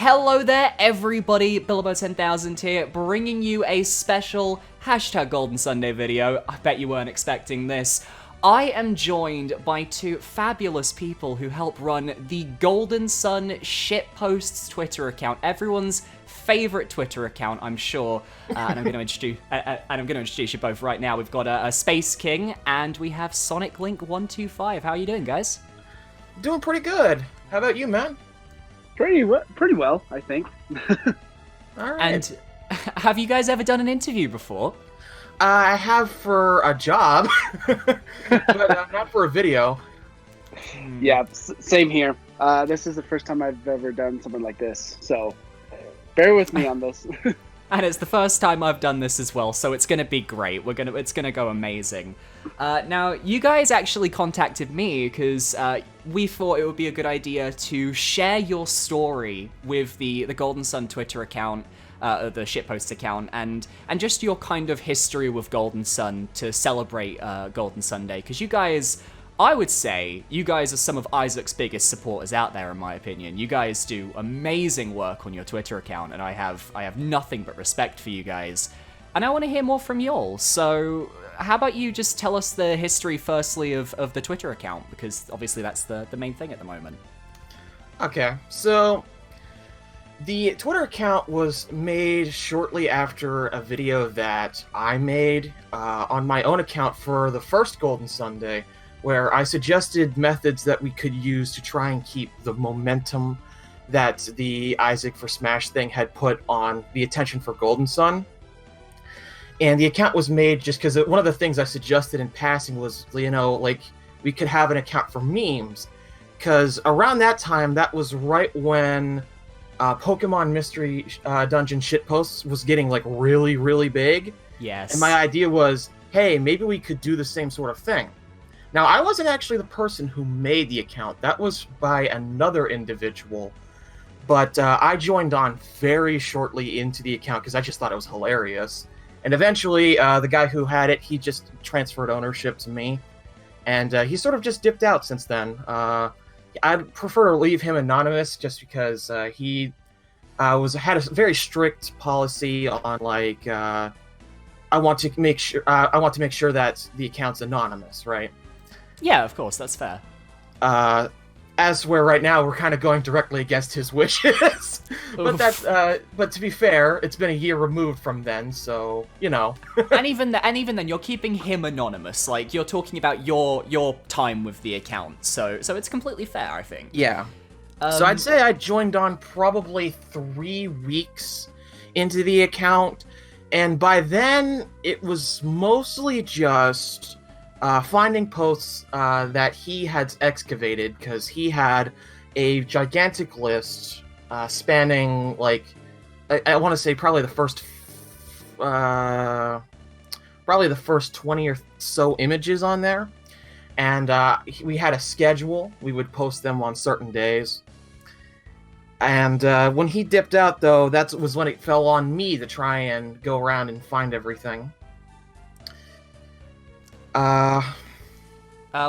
Hello there, everybody. Billybo10K here, bringing you a special Golden Sunday video. I bet you weren't expecting this. I am joined by two fabulous people who help run the Golden Shitposts Twitter account, everyone's favorite Twitter account, I'm sure. And I'm going to introduce you both right now. We've got a SpaceKing and we have SonicLink125. How are you doing, guys? Doing pretty good. How about you, man? Pretty well, I think. All right. And have you guys ever done an interview before? I have for a job, but not for a video. Yeah, same here. This is the first time I've ever done something like this, so bear with me on this. And it's the first time I've done this as well, so it's gonna be great. It's gonna go amazing. Now, you guys actually contacted me because we thought it would be a good idea to share your story with the Golden Sun Twitter account, the Shitpost account, and just your kind of history with Golden Sun to celebrate Golden Sunday. Because you guys, I would say, you guys are some of Isaac's biggest supporters out there, in my opinion. You guys do amazing work on your Twitter account, and I have nothing but respect for you guys. And I want to hear more from y'all, so how about you just tell us the history, firstly, of the Twitter account, because obviously that's the main thing at the moment. Okay, so the Twitter account was made shortly after a video that I made on my own account for the first Golden Sunday, where I suggested methods that we could use to try and keep the momentum that the Isaac for Smash thing had put on the attention for Golden Sun. And the account was made just because one of the things I suggested in passing was, like, we could have an account for memes. Because around that time, that was right when Pokemon Mystery Dungeon Shitposts was getting, like, really, really big. Yes. And my idea was, hey, maybe we could do the same sort of thing. Now, I wasn't actually the person who made the account. That was by another individual. But I joined on very shortly into the account because I just thought it was hilarious. And eventually, the guy who had it, he just transferred ownership to me. And he sort of just dipped out since then. I'd prefer to leave him anonymous just because he had a very strict policy on, like, I want to make sure that the account's anonymous, right? Yeah, of course, that's fair. As where right now we're kind of going directly against his wishes. But to be fair, it's been a year removed from then, so and even then, you're keeping him anonymous. Like, you're talking about your time with the account, so it's completely fair, I think. Yeah. So I'd say I joined on probably 3 weeks into the account, and by then it was mostly just finding posts that he had excavated, because he had a gigantic list spanning, like, I want to say probably the first 20 or so images on there. And we had a schedule. We would post them on certain days. And when he dipped out, though, that was when it fell on me to try and go around and find everything.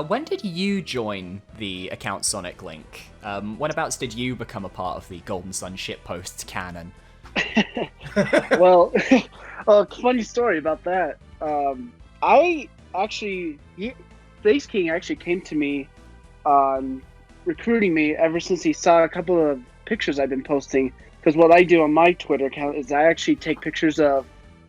When did you join the account SonicLink? Whenabouts did you become a part of the Golden Sun Shitposts canon? Well, funny story about that. SpaceKing actually came to me on recruiting me ever since he saw a couple of pictures I've been posting. Because what I do on my Twitter account is I actually take pictures of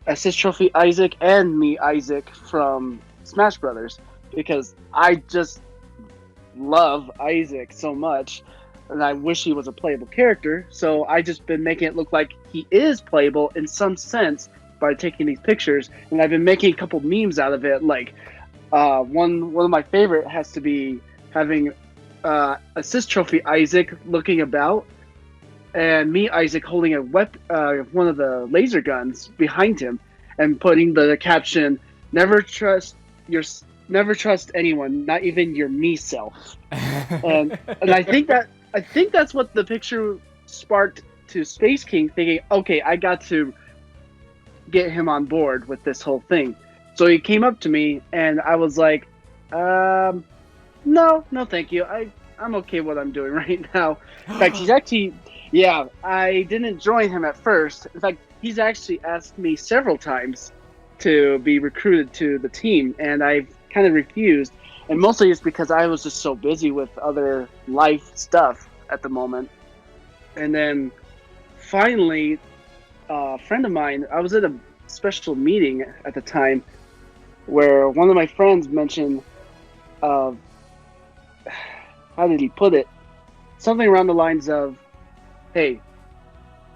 Assist Trophy Isaac and me, Isaac, from Smash Brothers. Because I just love Isaac so much, and I wish he was a playable character, so I just been making it look like he is playable in some sense by taking these pictures, and I've been making a couple memes out of it. Like one of my favorite has to be having Assist Trophy Isaac looking about, and me, Isaac, holding a one of the laser guns behind him, and putting the caption, "Never trust anyone, not even your me self." and I think that's what the picture sparked to SpaceKing, thinking, okay, I got to get him on board with this whole thing. So he came up to me, and I was like, no, thank you. I'm okay what I'm doing right now. In fact, Yeah, I didn't join him at first. In fact, he's actually asked me several times to be recruited to the team, and I've kind of refused. And mostly it's because I was just so busy with other life stuff at the moment. And then finally, a friend of mine, I was at a special meeting at the time where one of my friends mentioned, how did he put it? Something around the lines of, hey,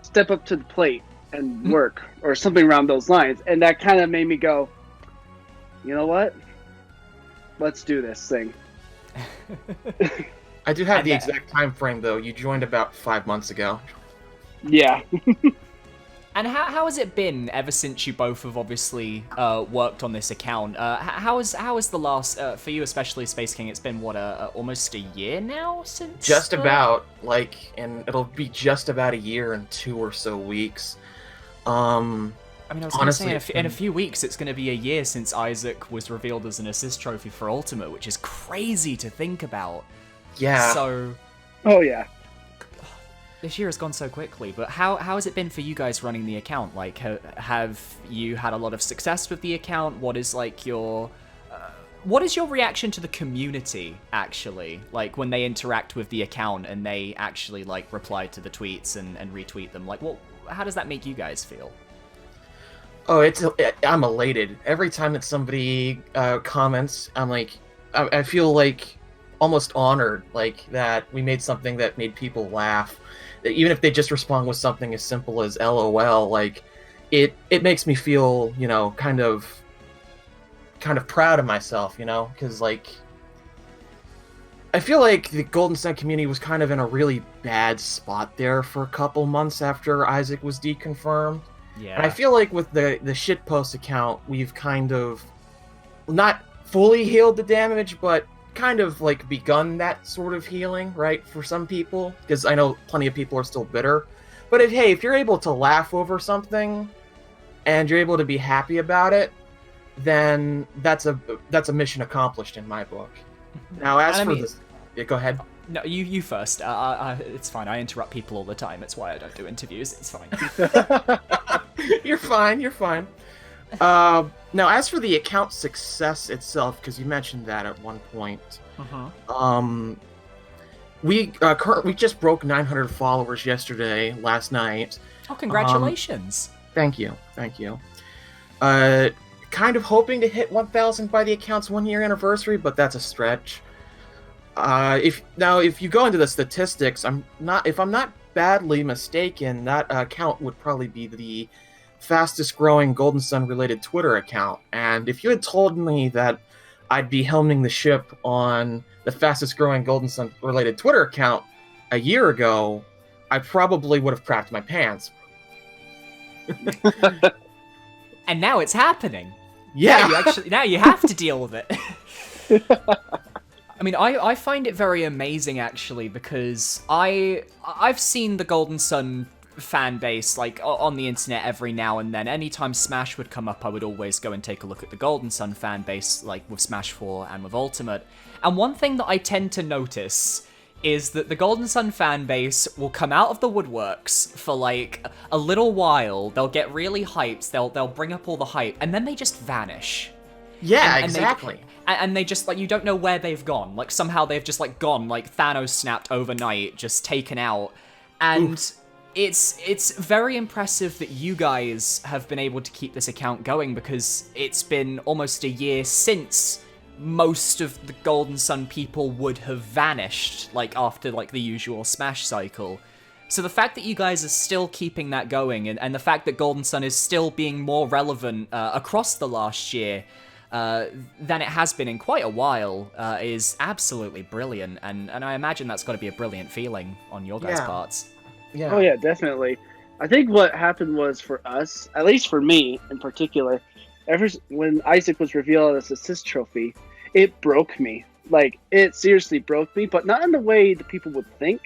step up to the plate and work, or something around those lines. And that kind of made me go, you know what? Let's do this thing. I do have the exact time frame, though. You joined about 5 months ago. Yeah. And how has it been ever since you both have obviously worked on this account? How is the last, for you especially, SpaceKing, it's been, what, almost a year now since? Just about, and it'll be just about a year and 2 or so weeks. I mean, I was going to honestly, say, in a few weeks, it's going to be a year since Isaac was revealed as an assist trophy for Ultimate, which is crazy to think about. Yeah. So... Oh, yeah. This year has gone so quickly, but how has it been for you guys running the account? Like, have you had a lot of success with the account? What is, like, your... what is your reaction to the community, actually? Like, when they interact with the account and they actually, like, reply to the tweets and retweet them? Like, how does that make you guys feel? Oh, I'm elated. Every time that somebody comments, I'm like... I feel, like, almost honored, like, that we made something that made people laugh. Even if they just respond with something as simple as LOL, like, it makes me feel, kind of proud of myself, because, like, I feel like the Golden Sun community was kind of in a really bad spot there for a couple months after Isaac was deconfirmed. Yeah. And I feel like with the Shitpost account, we've kind of not fully healed the damage, but kind of like begun that sort of healing, right, for some people, because I know plenty of people are still bitter. But if you're able to laugh over something and you're able to be happy about it, then that's a mission accomplished in my book. Now, as for this, yeah, go ahead. No, you first. It's fine. I interrupt people all the time. It's why I don't do interviews. It's fine. You're fine. Now, as for the account success itself, because you mentioned that at one point, we just broke 900 followers last night. Oh, congratulations! Thank you. Kind of hoping to hit 1,000 by the account's 1-year anniversary, but that's a stretch. If you go into the statistics, if I'm not badly mistaken, that account would probably be the fastest growing Golden Sun related Twitter account. And if you had told me that I'd be helming the ship on the fastest growing Golden Sun related Twitter account a year ago, I probably would have crapped my pants. And now it's happening. Yeah. Now you have to deal with it. I mean, I find it very amazing, actually, because I've seen the Golden Sun fan base, like, on the internet every now and then. Anytime Smash would come up, I would always go and take a look at the Golden Sun fan base, like, with Smash 4 and with Ultimate. And one thing that I tend to notice is that the Golden Sun fan base will come out of the woodworks for, like, a little while. They'll get really hyped, they'll bring up all the hype, and then they just vanish. Yeah, exactly. And they just, like, you don't know where they've gone. Like, somehow they've just, like, gone, like, Thanos snapped overnight, just taken out. And... Oof. It's very impressive that you guys have been able to keep this account going, because it's been almost a year since most of the Golden Sun people would have vanished, like, after, like, the usual Smash cycle. So the fact that you guys are still keeping that going, and the fact that Golden Sun is still being more relevant across the last year than it has been in quite a while is absolutely brilliant, and I imagine that's got to be a brilliant feeling on your guys' parts. Yeah. Oh yeah, definitely. I think what happened was, for us, at least for me in particular, when Isaac was revealed as assist trophy, it broke me. Like, it seriously broke me, but not in the way that people would think.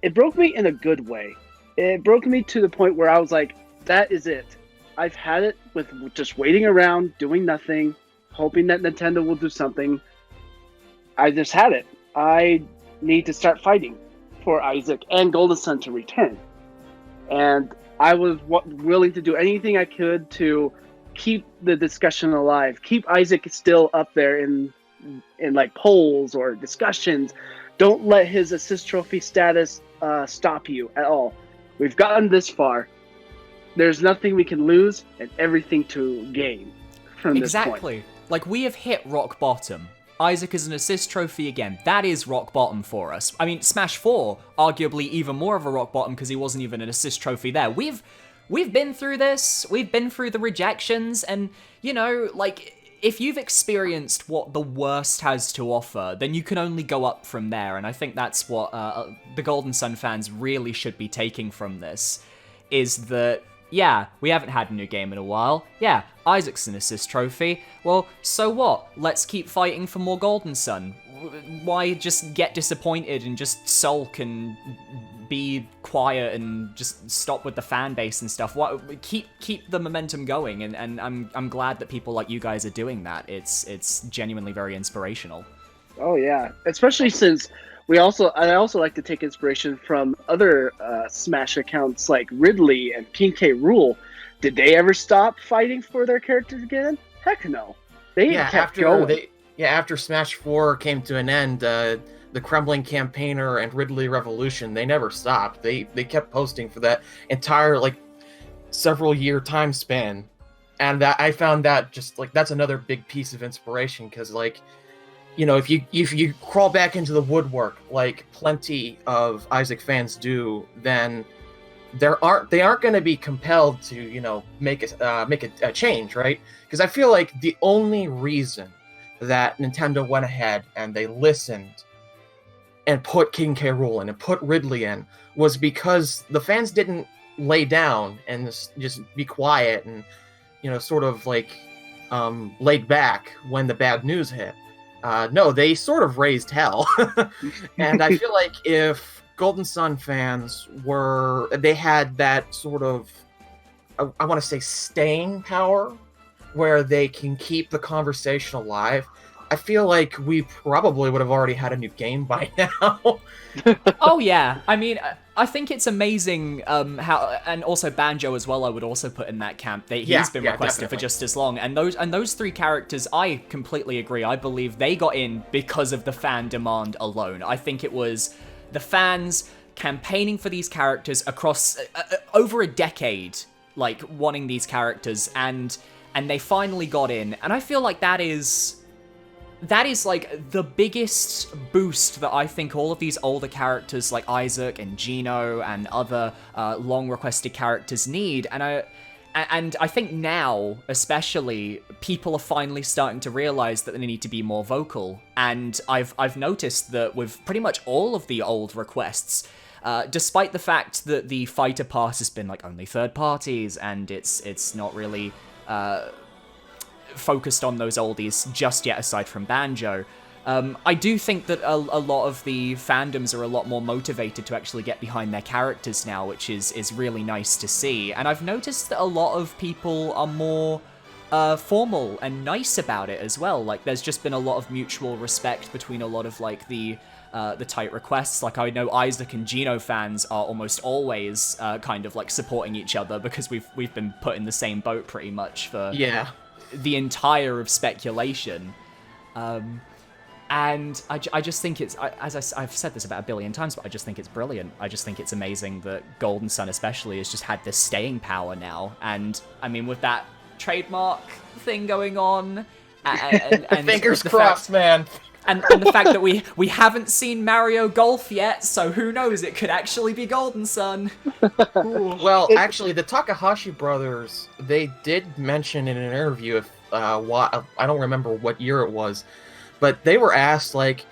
It broke me in a good way. It broke me to the point where I was like, that is it. I've had it with just waiting around, doing nothing, hoping that Nintendo will do something. I just had it. I need to start fighting. for Isaac and Golden Sun to return. And I was willing to do anything I could to keep the discussion alive, keep Isaac still up there in like polls or discussions. Don't let his assist trophy status stop you at all. We've gotten this far. There's nothing we can lose and everything to gain from this point. Exactly. Like, we have hit rock bottom. Isaac is an assist trophy again. That is rock bottom for us. I mean, Smash 4, arguably even more of a rock bottom because he wasn't even an assist trophy there. We've been through this. We've been through the rejections, and, you know, like, if you've experienced what the worst has to offer, then you can only go up from there, and I think that's what the Golden Sun fans really should be taking from this, is that, yeah, we haven't had a new game in a while. Yeah, Isaac's an assist trophy. Well, so what? Let's keep fighting for more Golden Sun. Why just get disappointed and just sulk and be quiet and just stop with the fan base and stuff? Keep the momentum going, and I'm glad that people like you guys are doing that. It's genuinely very inspirational. Oh yeah, especially since I also like to take inspiration from other Smash accounts like Ridley and PK Rule. Did they ever stop fighting for their characters again? Heck no. They kept going. After Smash 4 came to an end, the Kremlin Campaigner and Ridley Revolution, they never stopped. They kept posting for that entire, like, several year time span. And I found that just, like, that's another big piece of inspiration, because, like, you know, if you crawl back into the woodwork like plenty of Isaac fans do, then they aren't going to be compelled to, you know, make a change, right? Because I feel like the only reason that Nintendo went ahead and they listened and put King K. Rool in and put Ridley in was because the fans didn't lay down and just be quiet and, you know, sort of like laid back when the bad news hit. No, they sort of raised hell. And I feel like if Golden Sun fans they had that sort of, I want to say, staying power, where they can keep the conversation alive, I feel like we probably would have already had a new game by now. Oh yeah, I mean, I think it's amazing how, and also Banjo as well, I would also put in that camp. He's been requested for just as long, and those three characters, I completely agree. I believe they got in because of the fan demand alone. I think it was the fans campaigning for these characters across over a decade, like wanting these characters, and they finally got in, and I feel like that is like the biggest boost that I think all of these older characters like Isaac and Gino and other long requested characters need. And I think now, especially, people are finally starting to realize that they need to be more vocal. And I've noticed that with pretty much all of the old requests, despite the fact that the fighter pass has been like only third parties and it's not really focused on those oldies just yet, aside from Banjo, I do think that a lot of the fandoms are a lot more motivated to actually get behind their characters now, which is really nice to see. And I've noticed that a lot of people are more formal and nice about it as well. Like, there's just been a lot of mutual respect between a lot of like the tight requests. Like, I know Isaac and Gino fans are almost always kind of like supporting each other because we've been put in the same boat pretty much for the entire of speculation. And I just think it's, I've said this about a billion times, but I just think it's brilliant. I just think it's amazing that Golden Sun especially has just had this staying power now. And I mean, with that trademark thing going on, and fingers crossed, man. And the fact that we haven't seen Mario Golf yet, so who knows, it could actually be Golden Sun. Well, actually, the Takahashi brothers, they did mention in an interview, I don't remember what year it was, but they were asked, like,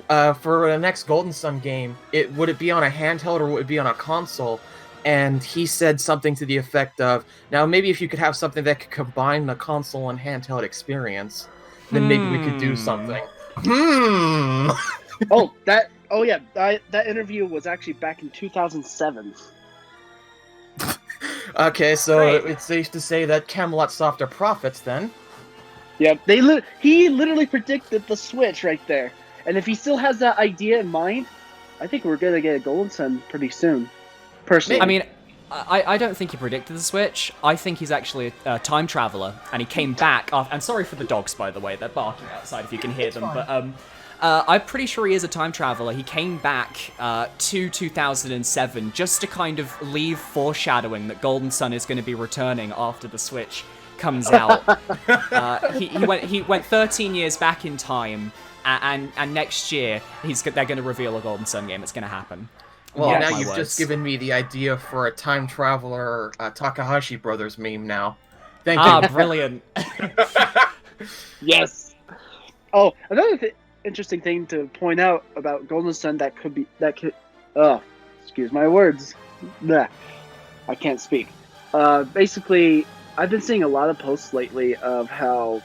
for the next Golden Sun game, would it be on a handheld or would it be on a console? And he said something to the effect of, now maybe if you could have something that could combine the console and handheld experience, then maybe we could do something. That interview was actually back in 2007. Okay, so it's safe to say that Camelot Soft are prophets then. Yeah, he literally predicted the Switch right there. And if he still has that idea in mind, I think we're gonna get a Golden Sun pretty soon. Personally, I mean, I don't think he predicted the Switch. I think he's actually a time traveler, and he came back. And sorry for the dogs, by the way. They're barking outside if you can hear them. Fine. But I'm pretty sure he is a time traveler. He came back to 2007 just to kind of leave foreshadowing that Golden Sun is going to be returning after the Switch comes out. He went 13 years back in time, and next year they're going to reveal a Golden Sun game. It's going to happen. Well, Mark now my you've words. just given me the idea for a time traveler Takahashi Brothers meme now. Thank you. Brilliant. yes. Oh, another interesting thing to point out about Golden Sun that could. Excuse my words. Bleh. I can't speak. Basically, I've been seeing a lot of posts lately of how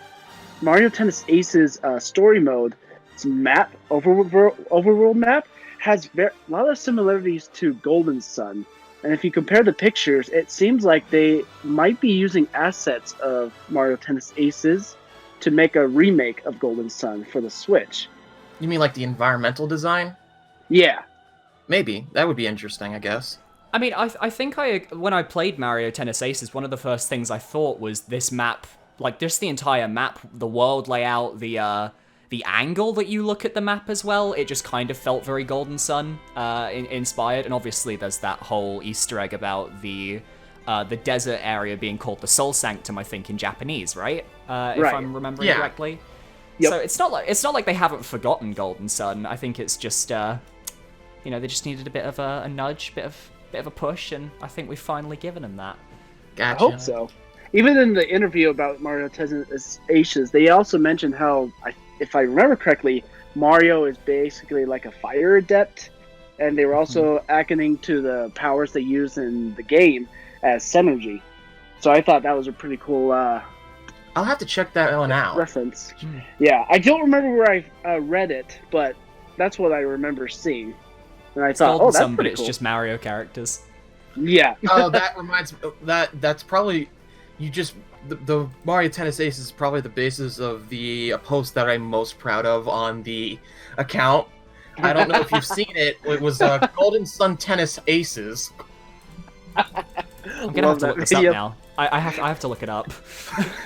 Mario Tennis Aces story mode, its map, overworld map, has a lot of similarities to Golden Sun. And if you compare the pictures, it seems like they might be using assets of Mario Tennis Aces to make a remake of Golden Sun for the Switch. You mean like the environmental design? Yeah. Maybe. That would be interesting, I guess. I mean, I think when I played Mario Tennis Aces, one of the first things I thought was this map, like just the entire map, the world layout, the angle that you look at the map as well, it just kind of felt very Golden Sun inspired. And obviously there's that whole Easter egg about the desert area being called the Soul Sanctum, I think, in Japanese, right? If I'm remembering correctly. Yep. So it's not like they haven't forgotten Golden Sun. I think it's just they just needed a bit of a nudge, bit of a push, and I think we've finally given them that. Gotcha. I hope so. Even in the interview about Mario Tennis Aces, they also mentioned how, if I remember correctly, Mario is basically like a fire adept, and they were also acting to the powers they use in the game as synergy. So I thought that was a pretty cool I'll have to check that one out. reference. Yeah, I don't remember where I read it, but that's what I remember seeing. And I thought, Golden that's Sun, but pretty it's cool. just Mario characters. Yeah. Oh, that reminds me. That's probably the Mario Tennis Aces is probably the basis of the post that I'm most proud of on the account. I don't know if you've seen it. It was Golden Sun Tennis Aces. I'm gonna have to look this up now. I have to look it up.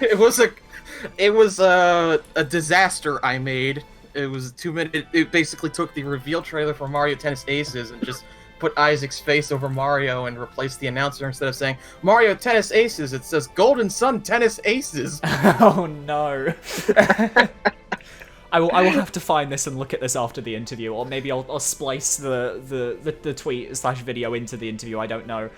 It was a disaster I made. It was 2 minute. It basically took the reveal trailer for Mario Tennis Aces and just put Isaac's face over Mario and replaced the announcer. Instead of saying Mario Tennis Aces, it says Golden Sun Tennis Aces. Oh no. I will have to find this and look at this after the interview, or maybe I'll splice the tweet / video into the interview. I don't know.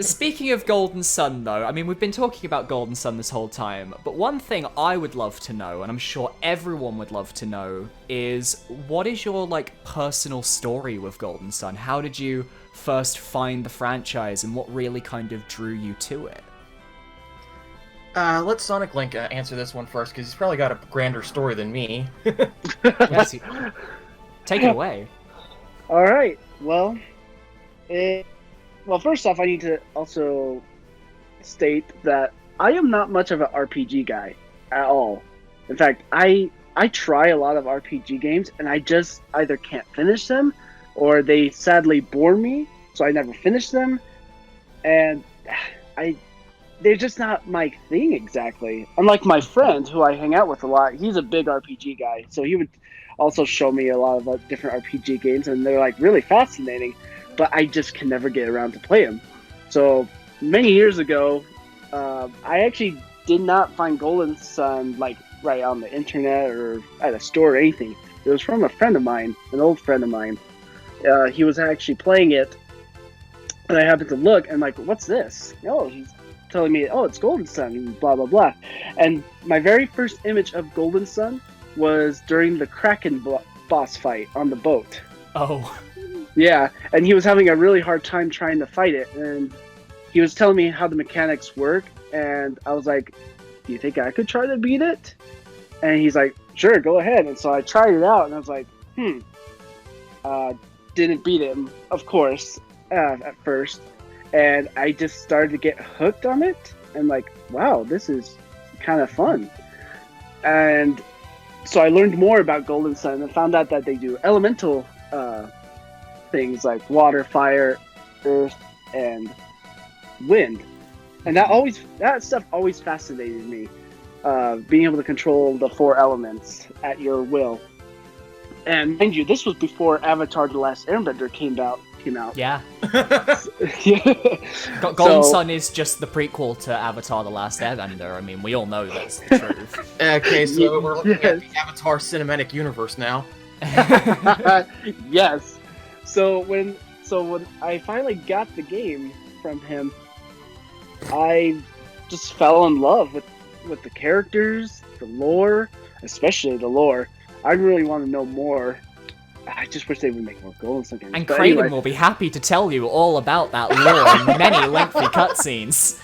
Speaking of Golden Sun, though, I mean, we've been talking about Golden Sun this whole time, but one thing I would love to know, and I'm sure everyone would love to know, is what is your, personal story with Golden Sun? How did you first find the franchise, and what really kind of drew you to it? Let Sonic Link answer this one first, because he's probably got a grander story than me. Yes, take it away. All right. Well, first off, I need to also state that I am not much of an RPG guy at all. In fact, I try a lot of RPG games, and I just either can't finish them, or they sadly bore me, so I never finish them. And they're just not my thing exactly. Unlike my friend, who I hang out with a lot, he's a big RPG guy, so he would also show me a lot of different RPG games, and they're really fascinating. But I just can never get around to play them. So many years ago, I actually did not find Golden Sun right on the internet or at a store or anything. It was from a friend of mine, an old friend of mine. He was actually playing it, and I happened to look and what's this? Oh, he's telling me, oh, it's Golden Sun, and blah blah blah. And my very first image of Golden Sun was during the Kraken boss fight on the boat. Oh. Yeah, and he was having a really hard time trying to fight it, and he was telling me how the mechanics work, and I was like, do you think I could try to beat it? And he's like, sure, go ahead. And so I tried it out, and I was like, didn't beat him, of course, at first, and I just started to get hooked on it, and wow, this is kind of fun. And so I learned more about Golden Sun and found out that they do elemental things like water, fire, earth, and wind. And that stuff always fascinated me. Being able to control the 4 elements at your will. And mind you, this was before Avatar: The Last Airbender came out. Yeah. Yeah. Golden Sun is just the prequel to Avatar: The Last Airbender. I mean, we all know that's the truth. Okay, so we're looking at the Avatar cinematic universe now. Yes. So when I finally got the game from him, I just fell in love with the characters, the lore, especially the lore. I really want to know more. I just wish they would make more Golden Sun games. And But Kraden anyway. will be happy to tell you all about that lore in many lengthy cutscenes.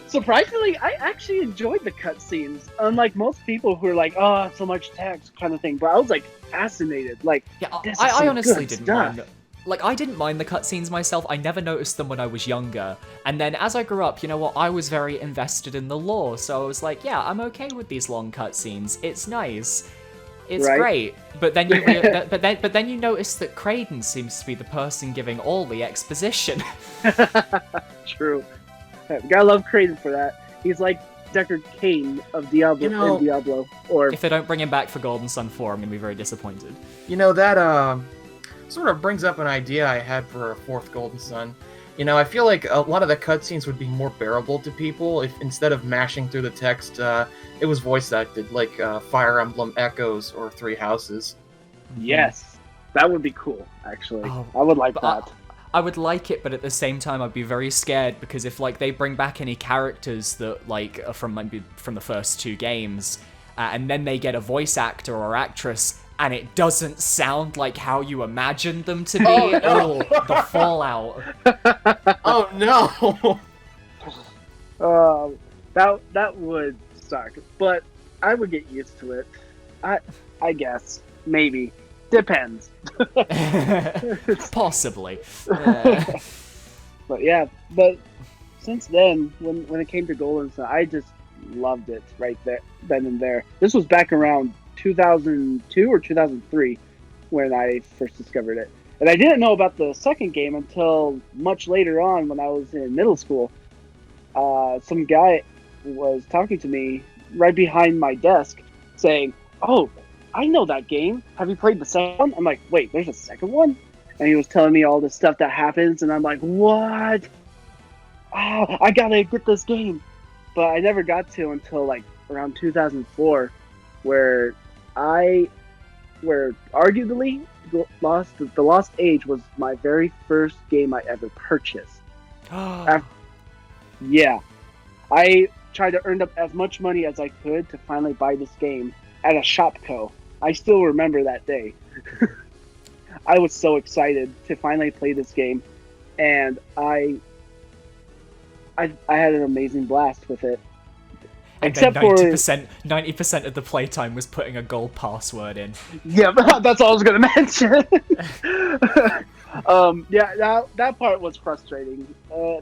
Surprisingly, I actually enjoyed the cutscenes. Unlike most people who are like, "Oh, so much text," kind of thing. But I was like fascinated. Like, Yeah, this is I some honestly good didn't stuff. mind. Like, I didn't mind the cutscenes myself. I never noticed them when I was younger. And then as I grew up, you know what? I was very invested in the lore, so I was like, yeah, I'm okay with these long cutscenes. It's nice. It's Right? great. But then you but then you notice that Kraden seems to be the person giving all the exposition. True. Gotta love Kraden for that. He's like Deckard Cain of Diablo You know- in Diablo. Or If they don't bring him back for Golden Sun 4, I'm gonna be very disappointed. You know, that sort of brings up an idea I had for a 4th Golden Sun. You know, I feel like a lot of the cutscenes would be more bearable to people if instead of mashing through the text, it was voice acted, like Fire Emblem Echoes or Three Houses. yes, that would be cool. Actually, Oh, I would like but that. I would like it, but at the same time, I'd be very scared because if like they bring back any characters that like are from maybe from the first 2 games, and then they get a voice actor or actress, and it doesn't sound like how you imagined them to be, Oh, no. the fallout. Oh no! That would suck, but I would get used to it. I guess maybe depends. Possibly. But yeah, but since then, when it came to Golden Sun, I just loved it right there, then and there. This was back around 2002 or 2003 when I first discovered it. And I didn't know about the second game until much later on when I was in middle school. Some guy was talking to me right behind my desk saying, "Oh, I know that game. Have you played the second one?" I'm like, "Wait, there's a second one?" And he was telling me all the stuff that happens, and I'm like, "What? Oh, I gotta get this game." But I never got to until like around 2004, where arguably the Lost Age was my very first game I ever purchased. Yeah, I tried to earn up as much money as I could to finally buy this game at a Shopco. I still remember that day. I was so excited to finally play this game, and I had an amazing blast with it. And Except then for 90% of the playtime was putting a gold password in. yeah, that's all I was gonna mention. Yeah, that part was frustrating.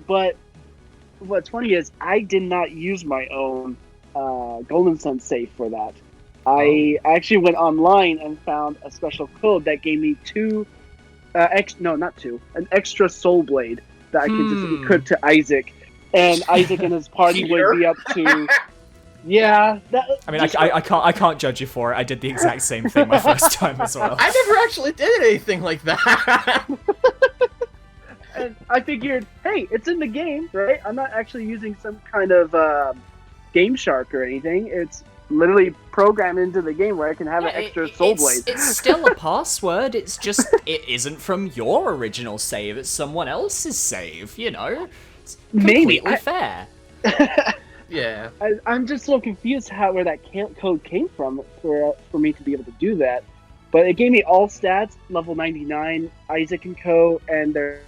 But what's funny is I did not use my own Golden Sun save for that. I actually went online and found a special code that gave me an extra soul blade that I could just equip to Isaac, and Isaac and his party would be up to. Yeah, I mean, I can't judge you for it. I did the exact same thing my first time as well. I never actually did anything like that. And I figured, hey, it's in the game, right? I'm not actually using some kind of Game Shark or anything. It's literally programmed into the game where I can have an extra soul blade. It's still a password. It's just it isn't from your original save. It's someone else's save. You know, it's completely fair. Yeah. I'm just so confused where that code came from for me to be able to do that. But it gave me all stats, level 99, Isaac and Co. And their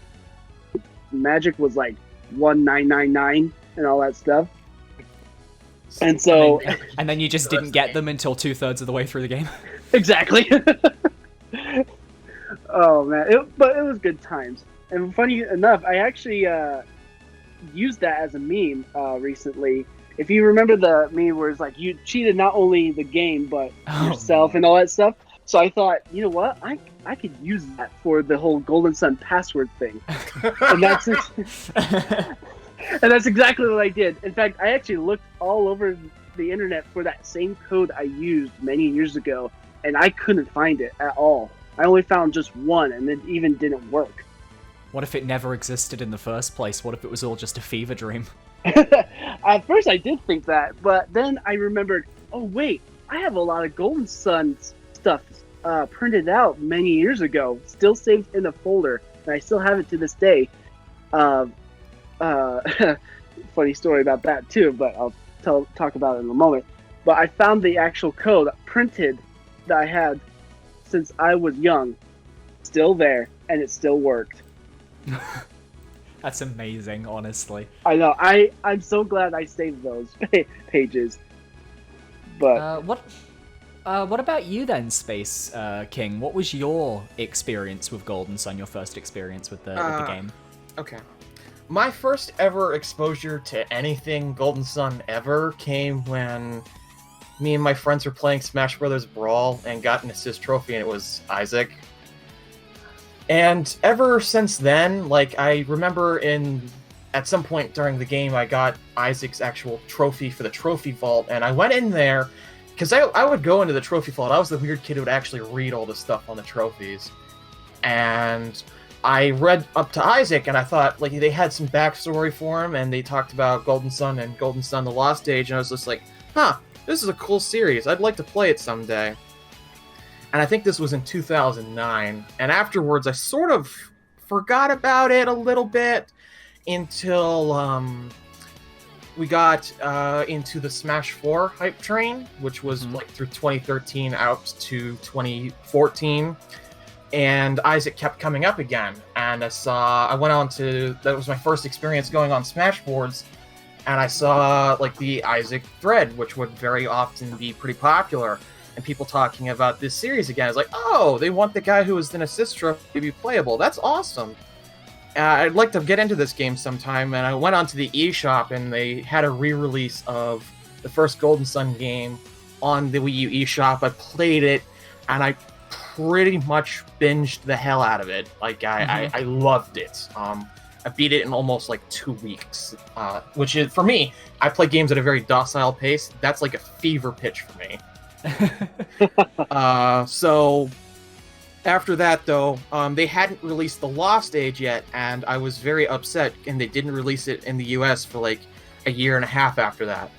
magic was like 1999 and all that stuff. And so... And then you just didn't get them until 2/3 of the way through the game. Exactly. Oh, man. But it was good times. And funny enough, I actually used that as a meme recently. If you remember the meme where it's like you cheated not only the game, but yourself and all that stuff. So I thought, you know what, I could use that for the whole Golden Sun password thing, and that's and that's exactly what I did. In fact, I actually looked all over the internet for that same code I used many years ago, and I couldn't find it at all. I only found just one, and it even didn't work. What if it never existed in the first place? What if it was all just a fever dream? At first, I did think that, but then I remembered, oh wait, I have a lot of Golden Sun stuff printed out many years ago, still saved in a folder, and I still have it to this day. Funny story about that too, but I'll talk about it in a moment. But I found the actual code printed that I had since I was young, still there, and it still worked. That's amazing, honestly. I know. I'm so glad I saved those pages. But what about you then, Space King? What was your experience with Golden Sun? Your first experience with the game? Okay. My first ever exposure to anything Golden Sun ever came when me and my friends were playing Smash Brothers Brawl and got an assist trophy, and it was Isaac. And ever since then, like, I remember at some point during the game, I got Isaac's actual trophy for the trophy vault, and I went in there, because I would go into the trophy vault. I was the weird kid who would actually read all the stuff on the trophies. And I read up to Isaac, and I thought, like, they had some backstory for him, and they talked about Golden Sun and Golden Sun the Lost Age, and I was just like, huh, this is a cool series. I'd like to play it someday. And I think this was in 2009, and afterwards I sort of forgot about it a little bit until we got into the Smash 4 hype train, which was like through 2013 out to 2014. And Isaac kept coming up again, and I went on to, that was my first experience going on Smash boards, and I saw like the Isaac thread, which would very often be pretty popular, and people talking about this series again. I was like, oh, they want the guy who was an assist trophy to be playable. That's awesome. I'd like to get into this game sometime, and I went onto the eShop, and they had a re-release of the first Golden Sun game on the Wii U eShop. I played it, and I pretty much binged the hell out of it. Like, I loved it. I beat it in almost like 2 weeks, which is, for me, I play games at a very docile pace. That's like a fever pitch for me. So after that, though, they hadn't released the Lost Age yet, and I was very upset, and they didn't release it in the US for like a year and a half after that.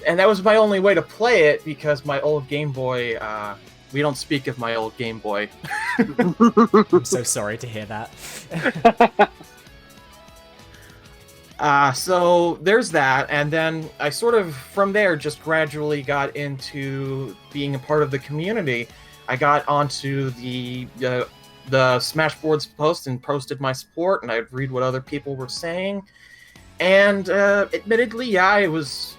And that was my only way to play it, because my old Game Boy, we don't speak of my old Game Boy. I'm so sorry to hear that. So there's that, and then I sort of, from there, just gradually got into being a part of the community. I got onto the Smashboards post and posted my support, and I'd read what other people were saying. And admittedly, yeah, it was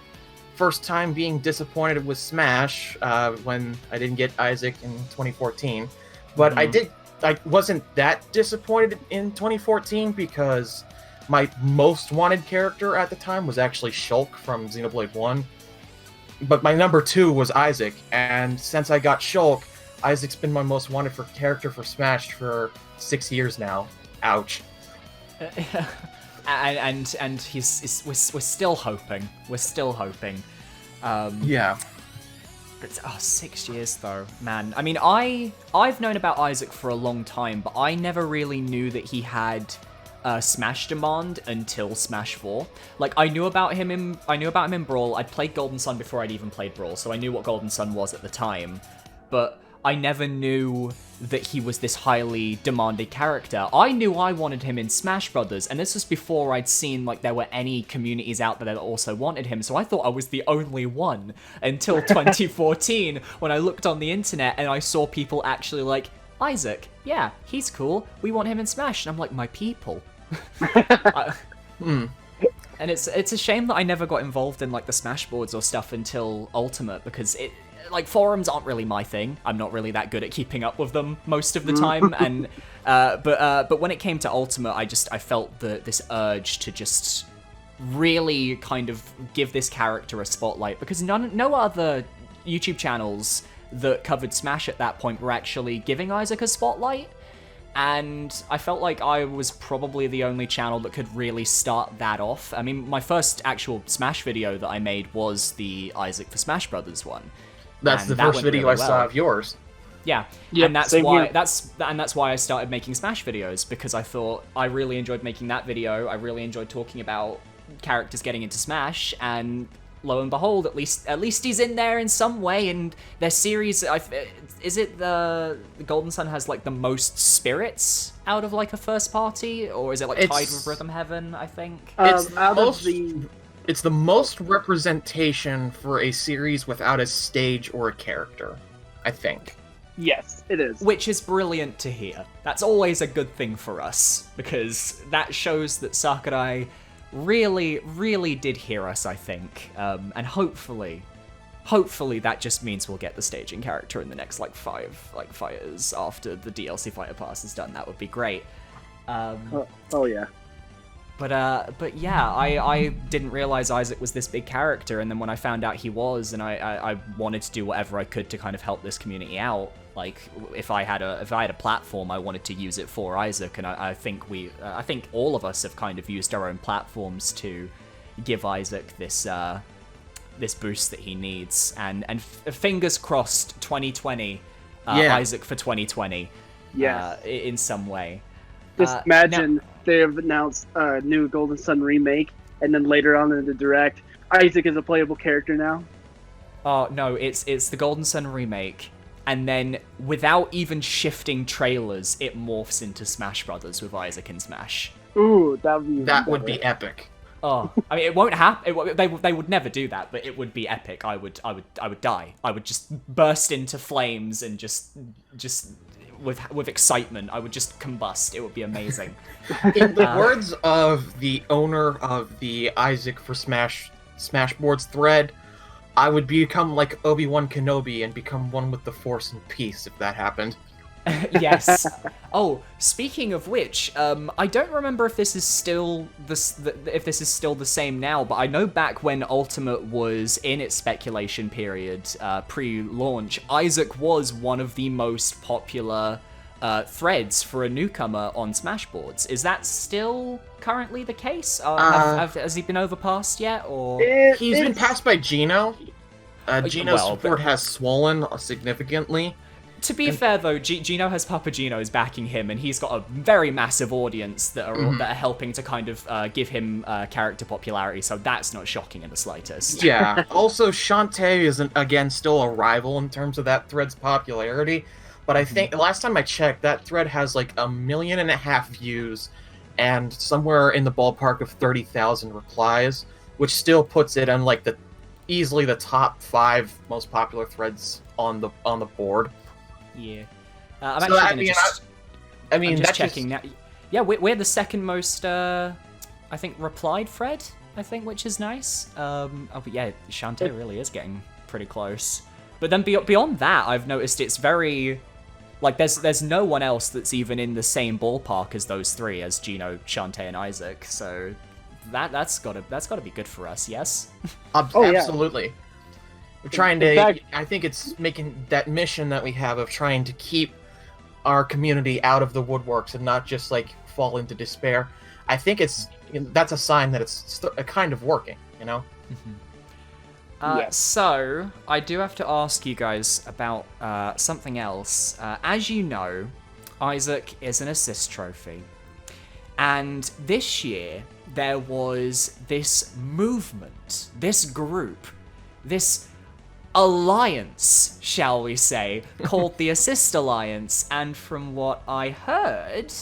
first time being disappointed with Smash when I didn't get Isaac in 2014. But I wasn't that disappointed in 2014 because my most wanted character at the time was actually Shulk from Xenoblade 1. But my number 2 was Isaac, and since I got Shulk, Isaac's been my most wanted character for Smash for 6 years now. Ouch. And we're still hoping. We're still hoping. Yeah. But 6 years though, man. I mean, I've known about Isaac for a long time, but I never really knew that he had Smash demand until Smash 4. Like, I knew about him in Brawl. I'd played Golden Sun before I'd even played Brawl, so I knew what Golden Sun was at the time. But I never knew that he was this highly demanded character. I knew I wanted him in Smash Brothers, and this was before I'd seen like there were any communities out there that also wanted him, so I thought I was the only one until 2014 when I looked on the internet and I saw people actually like, Isaac, yeah, he's cool, we want him in Smash, and I'm like, my people. And it's a shame that I never got involved in like the Smash boards or stuff until Ultimate, because it, like, forums aren't really my thing. I'm not really that good at keeping up with them most of the time, and but when it came to Ultimate, I felt this urge to just really kind of give this character a spotlight, because no other YouTube channels that covered Smash at that point were actually giving Isaac a spotlight. And I felt like I was probably the only channel that could really start that off. I mean, my first actual Smash video that I made was the Isaac for Smash Brothers one. That's the first video I saw of yours. Yeah, Yep, and that's same why here. that's why I started making Smash videos, because I thought I really enjoyed making that video. I really enjoyed talking about characters getting into Smash, and lo and behold, at least he's in there in some way. And their series, is it the Golden Sun has like the most spirits out of like a first party, or is it like tied with Rhythm Heaven? I think It's out most- of the It's the most representation for a series without a stage or a character, I think. yes, it is. which is brilliant to hear. That's always a good thing for us, because that shows that Sakurai really did hear us, I think. And hopefully that just means we'll get the staging character in the next five fighters after the DLC fighter pass is done. That would be great. Oh yeah. But yeah, I didn't realize Isaac was this big character, and then when I found out he was, and I wanted to do whatever I could to kind of help this community out. Like, if I had a platform, I wanted to use it for Isaac, and I think I think all of us have kind of used our own platforms to give Isaac this this boost that he needs, and fingers crossed, 2020, Yeah. Isaac for 2020, Yes. in some way. Just now- imagine they've announced a new Golden Sun remake, and then later on in the direct, Isaac is a playable character now. Oh no, it's the Golden Sun remake, and then without even shifting trailers, it morphs into Smash Brothers with Isaac in Smash. Ooh, that would be even That would better. be epic. Oh, I mean, it won't happen. They would never do that, but it would be epic. I would die. I would just burst into flames and just with excitement, I would just combust. It would be amazing. In the words of the owner of the Isaac for Smashboards thread, I would become like Obi-Wan Kenobi and become one with the Force and peace if that happened. Yes. Oh, speaking of which, I don't remember if this is still the same now, but I know back when Ultimate was in its speculation period, pre-launch, Isaac was one of the most popular threads for a newcomer on Smashboards. Is that still currently the case? Has he been overpassed yet, or? He's been passed by Gino. Gino's well, support has swollen significantly. To be fair, though, Gino has Papagenos backing him, and he's got a very massive audience that are helping to kind of give him character popularity, so that's not shocking in the slightest. Yeah. Also, Shantae is, again, still a rival in terms of that thread's popularity, but I think, last time I checked, that thread has like 1.5 million views and somewhere in the ballpark of 30,000 replies, which still puts it on like easily the top 5 most popular threads on the board. Yeah. I'm So, actually I mean, I'm just that's checking now. Yeah, we're the second most, I think, replied thread, I think, which is nice. Oh, but yeah, Shantae really is getting pretty close. But then beyond that, I've noticed it's very... Like, there's no one else that's even in the same ballpark as those three, as Gino, Shantae, and Isaac, so that's gotta be good for us, yes? yeah. Absolutely. We're trying to... In fact- I think it's making that mission that we have of trying to keep our community out of the woodworks and not just, like, fall into despair. I think that's a sign that it's kind of working, you know? Yes. So, I do have to ask you guys about something else. As you know, Isaac is an assist trophy. And this year, there was this movement, this group, this alliance, shall we say, called the Assist Alliance. And from what I heard,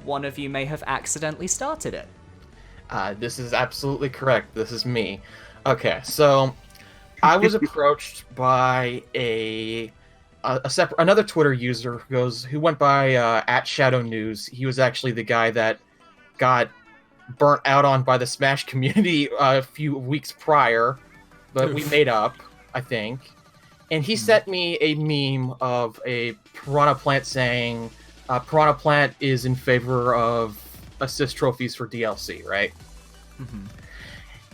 one of you may have accidentally started it. This is absolutely correct. This is me. Okay, so I was approached by another Twitter user who went by at Shadow News. He was actually the guy that got burnt out on by the Smash community a few weeks prior, but we made up, I think. And he sent me a meme of a Piranha Plant saying, Piranha Plant is in favor of assist trophies for DLC, right?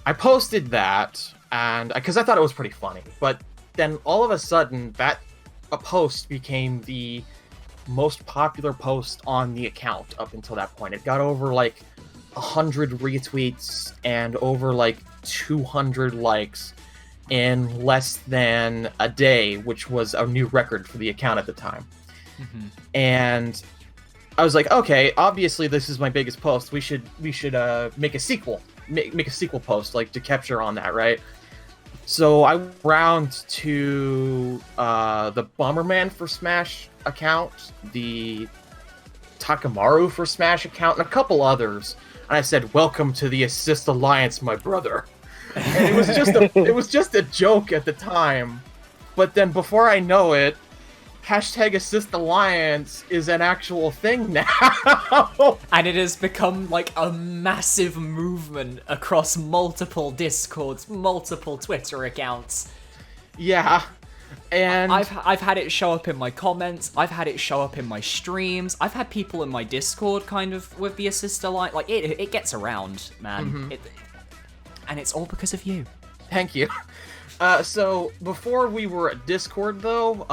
I posted that, and because I thought it was pretty funny, but then all of a sudden, a post became the most popular post on the account up until that point. It got over like 100 retweets and over like 200 likes in less than a day, which was a new record for the account at the time. Mm-hmm. And I was like, okay, obviously this is my biggest post. We should make a sequel, make a sequel post like to capture on that, right? So I went around to the Bomberman for Smash account, the Takamaru for Smash account, and a couple others, and I said, "Welcome to the Assist Alliance, my brother." And it was just a joke at the time, but then before I know it, #Assist Alliance is an actual thing now. And it has become like a massive movement across multiple Discords, multiple Twitter accounts. Yeah. And I've had it show up in my comments, I've had it show up in my streams, I've had people in my Discord kind of with the Assist Alliance. Like, it gets around, man. Mm-hmm. And it's all because of you. Thank you. So before we were at Discord, though,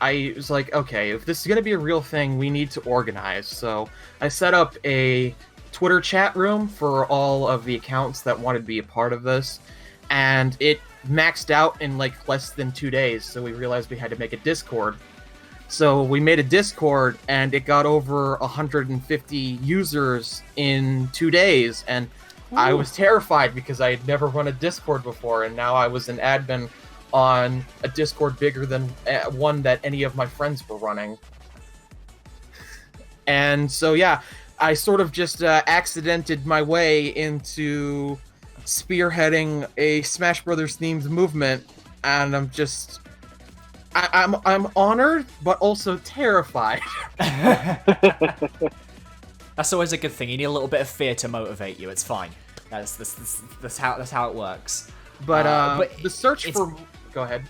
I was like, okay, if this is going to be a real thing, we need to organize. So I set up a Twitter chat room for all of the accounts that wanted to be a part of this, and it maxed out in like less than 2 days, so we realized we had to make a Discord. So we made a Discord, and it got over 150 users in 2 days, and I was terrified because I had never run a Discord before, and now I was an admin on a Discord bigger than one that any of my friends were running. And so, yeah, I sort of just accidented my way into spearheading a Smash Brothers themed movement, and I'm honored, but also terrified. That's always a good thing. You need a little bit of fear to motivate you. It's fine. That's how it works. But the search for... Go ahead.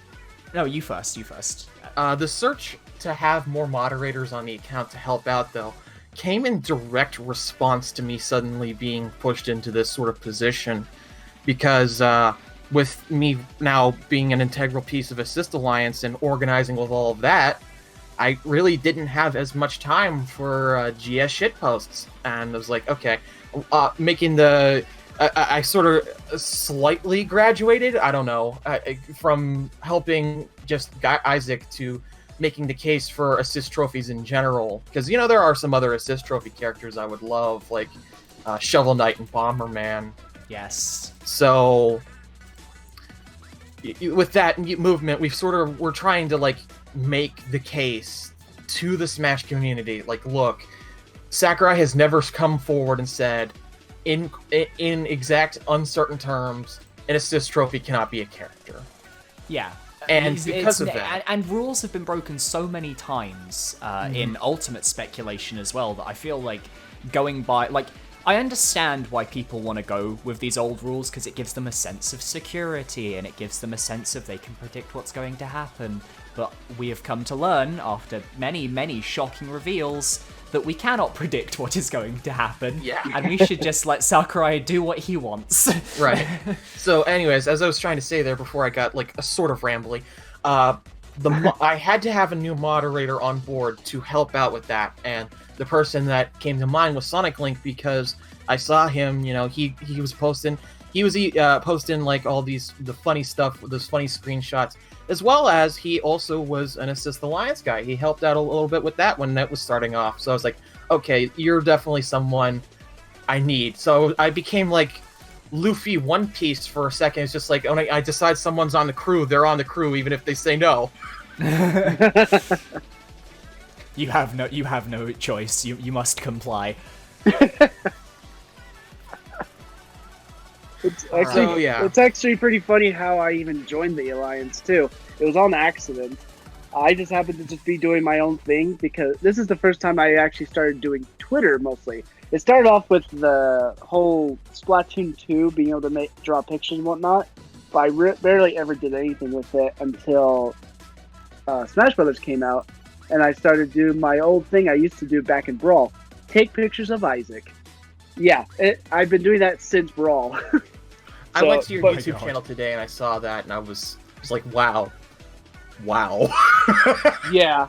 No, you first. You first. The search to have more moderators on the account to help out, though, came in direct response to me suddenly being pushed into this sort of position, because with me now being an integral piece of Assist Alliance and organizing with all of that, I really didn't have as much time for GS shitposts, and I was like, okay, making the... I sort of slightly graduated, I don't know, from helping just Isaac to making the case for assist trophies in general. Because, you know, there are some other assist trophy characters I would love, like Shovel Knight and Bomberman. Yes. So, with that movement, we're trying to, like, make the case to the Smash community. Like, look, Sakurai has never come forward and said, in exact uncertain terms, an assist trophy cannot be a character. Yeah. And because of that... And rules have been broken so many times in Ultimate Speculation as well, that I feel like going by... Like, I understand why people want to go with these old rules, because it gives them a sense of security, and it gives them a sense of they can predict what's going to happen. But we have come to learn, after many, many shocking reveals, that we cannot predict what is going to happen. Yeah. And we should just let Sakurai do what he wants. Right. So anyways, as I was trying to say there before I got like a sort of rambly, I had to have a new moderator on board to help out with that, and the person that came to mind was SonicLink, because I saw him, you know, he was posting like all the funny stuff, those funny screenshots, as well as he also was an Assist Alliance guy. He helped out a little bit with that when that was starting off. So I was like, okay, you're definitely someone I need. So I became like Luffy One Piece for a second. It's just like, when I decide someone's on the crew, they're on the crew, even if they say no. You have no choice. You must comply. It's actually pretty funny how I even joined the Alliance too. It was on accident. I just happened to just be doing my own thing, because this is the first time I actually started doing Twitter mostly. It started off with the whole Splatoon 2, being able to draw pictures and whatnot, but I barely ever did anything with it until Smash Brothers came out, and I started doing my old thing I used to do back in Brawl. Take pictures of Isaac. Yeah, I've been doing that since Brawl. I went to your YouTube channel today and I saw that, and I was like, wow, Wow. Yeah.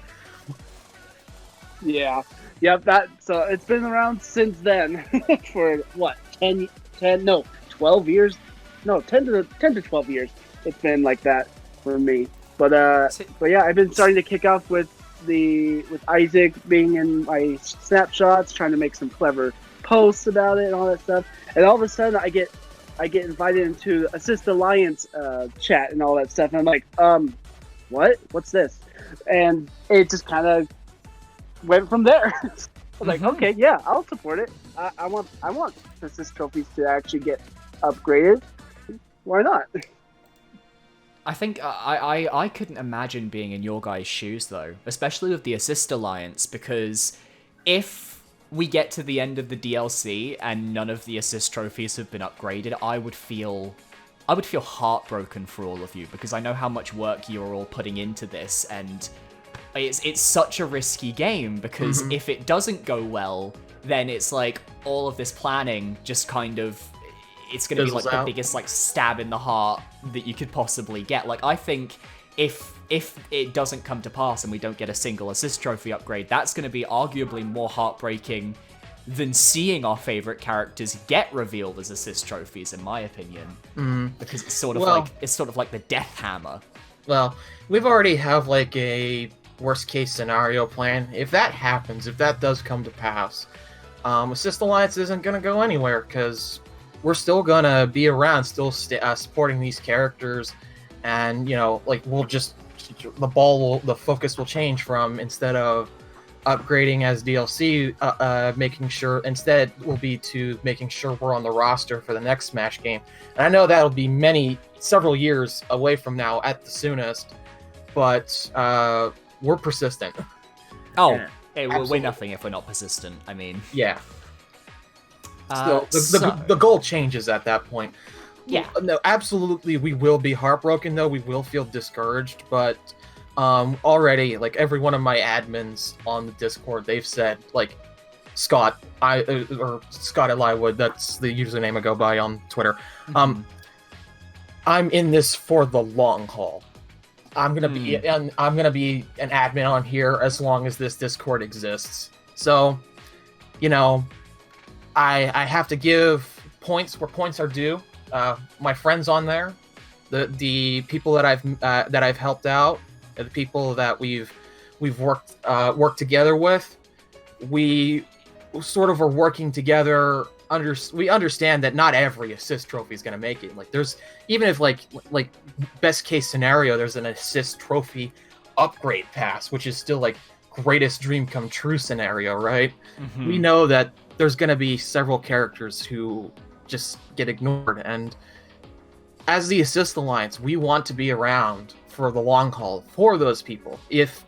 Yeah. Yep, so it's been around since then for what, 12 years? No, 10 to 12 years. It's been like that for me. But yeah, I've been starting to kick off with Isaac being in my snapshots, trying to make some clever posts about it and all that stuff. And all of a sudden I get invited into Assist Alliance chat and all that stuff. And I'm like, what? What's this? And it just kind of went from there. I was like, okay, yeah, I'll support it. I want assist trophies to actually get upgraded. Why not? I think I couldn't imagine being in your guys' shoes, though, especially with the Assist Alliance, because if we get to the end of the DLC and none of the assist trophies have been upgraded, I would feel heartbroken for all of you, because I know how much work you're all putting into this, and it's such a risky game, because if it doesn't go well, then it's like all of this planning just kind of, it's going to be like the biggest like stab in the heart that you could possibly get. Like, I think if it doesn't come to pass and we don't get a single assist trophy upgrade, that's going to be arguably more heartbreaking than seeing our favorite characters get revealed as assist trophies, in my opinion. Because it's sort of like the death hammer. Well, we've already have like a worst case scenario plan. If that happens, if that does come to pass, Assist Alliance isn't going to go anywhere, because we're still going to be around, still supporting these characters, and, you know, like, the focus will change from, instead of upgrading as DLC, instead will be to making sure we're on the roster for the next Smash game. And I know that'll be several years away from now at the soonest, but we're persistent. Oh, yeah, hey, we're nothing if we're not persistent. I mean, yeah. Still, the goal changes at that point. Yeah. No, absolutely, we will be heartbroken, though. We will feel discouraged, but already, like, every one of my admins on the Discord, they've said, like, Scott at Lywood, that's the username I go by on Twitter. I'm in this for the long haul. I'm gonna be an admin on here as long as this Discord exists. So, you know, I have to give points where points are due. My friends on there, the people that I've helped out, the people that we've worked together with, we sort of are working together. We understand that not every assist trophy is going to make it. Like, there's, even if like best case scenario, there's an assist trophy upgrade pass, which is still like greatest dream come true scenario, right? We know that there's going to be several characters who just get ignored, and as the Assist Alliance, we want to be around for the long haul for those people, if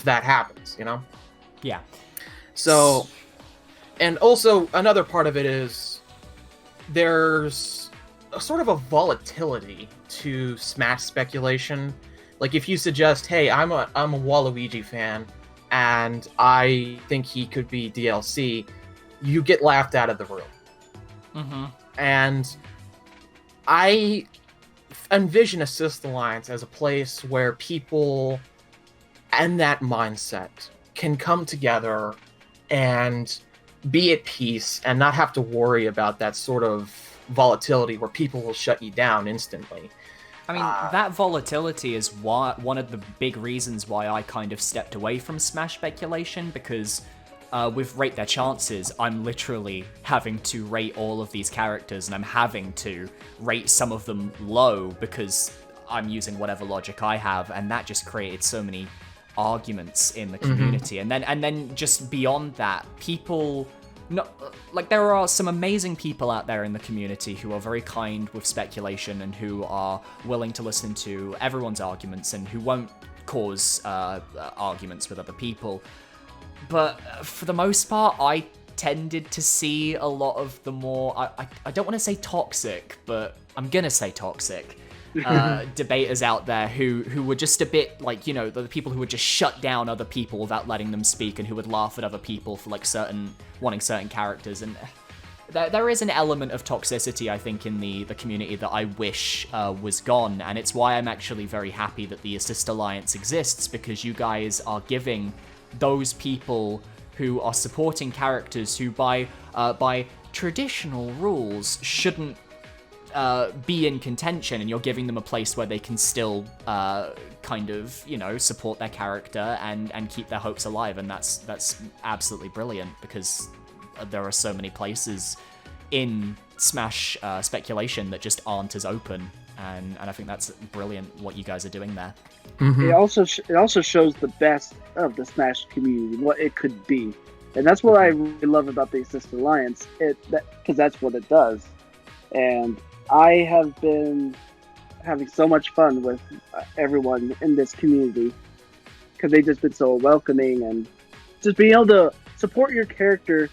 that happens, you know? Yeah. So, and also another part of it is there's a sort of a volatility to Smash speculation. Like, if you suggest, hey, I'm a Waluigi fan and I think he could be DLC, you get laughed out of the room. And I envision Assist Alliance as a place where people and that mindset can come together and be at peace and not have to worry about that sort of volatility where people will shut you down instantly. I mean, that volatility is one of the big reasons why I kind of stepped away from Smash speculation, because with Rate Their Chances, I'm literally having to rate all of these characters, and I'm having to rate some of them low because I'm using whatever logic I have, and that just created so many arguments in the community. And then just beyond that, people, there are some amazing people out there in the community who are very kind with speculation and who are willing to listen to everyone's arguments and who won't cause arguments with other people. But for the most part, I tended to see a lot of the more, I don't want to say toxic, but I'm going to say toxic, debaters out there who were just a bit like, you know, the people who would just shut down other people without letting them speak, and who would laugh at other people for like wanting certain characters. And there is an element of toxicity, I think, in the community that I wish was gone, and it's why I'm actually very happy that the Assist Alliance exists, because you guys are giving those people who are supporting characters who by traditional rules shouldn't be in contention, and you're giving them a place where they can still kind of, support their character and keep their hopes alive, and that's absolutely brilliant, because there are so many places in Smash speculation that just aren't as open, and I think that's brilliant what you guys are doing there. It also shows the best of the Smash community, what it could be, and that's what I really love about the Assist Alliance, because that's what it does. And I have been having so much fun with everyone in this community, because they've just been so welcoming, and just being able to support your character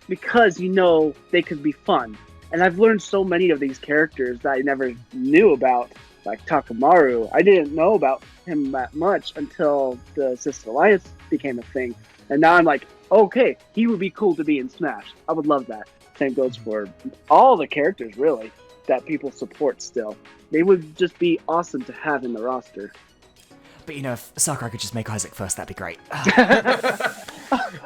because they could be fun. And I've learned so many of these characters that I never knew about, like Takamaru. I didn't know about him that much until the Assist Alliance became a thing. And now I'm like, okay, he would be cool to be in Smash. I would love that. Same goes for all the characters, really, that people support still. They would just be awesome to have in the roster. But if Sakurai could just make Isaac first, that'd be great.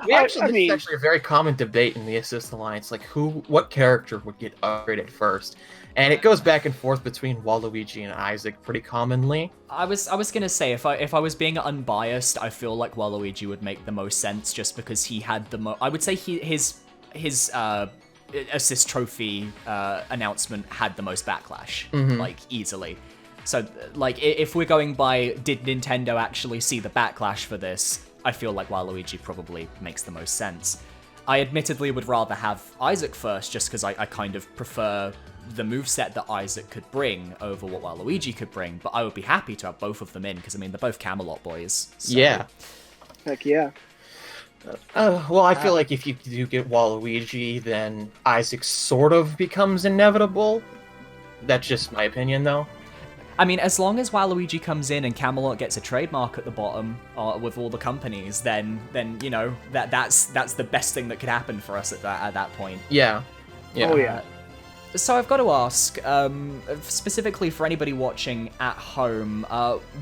This is actually a very common debate in the Assist Alliance, like what character would get upgraded first, and it goes back and forth between Waluigi and Isaac pretty commonly. I was gonna say, if I was being unbiased, I feel like Waluigi would make the most sense, just because he had the most. I would say his assist trophy announcement had the most backlash, like easily. So, like, if we're going by, did Nintendo actually see the backlash for this, I feel like Waluigi probably makes the most sense. I admittedly would rather have Isaac first, just because I kind of prefer the moveset that Isaac could bring over what Waluigi could bring, but I would be happy to have both of them in, because, they're both Camelot boys. So. Yeah. Heck yeah. Well, I feel like if you do get Waluigi, then Isaac sort of becomes inevitable. That's just my opinion, though. As long as Waluigi comes in and Camelot gets a trademark at the bottom with all the companies, then that's the best thing that could happen for us at that point. Yeah. Oh yeah. So I've got to ask, specifically for anybody watching at home,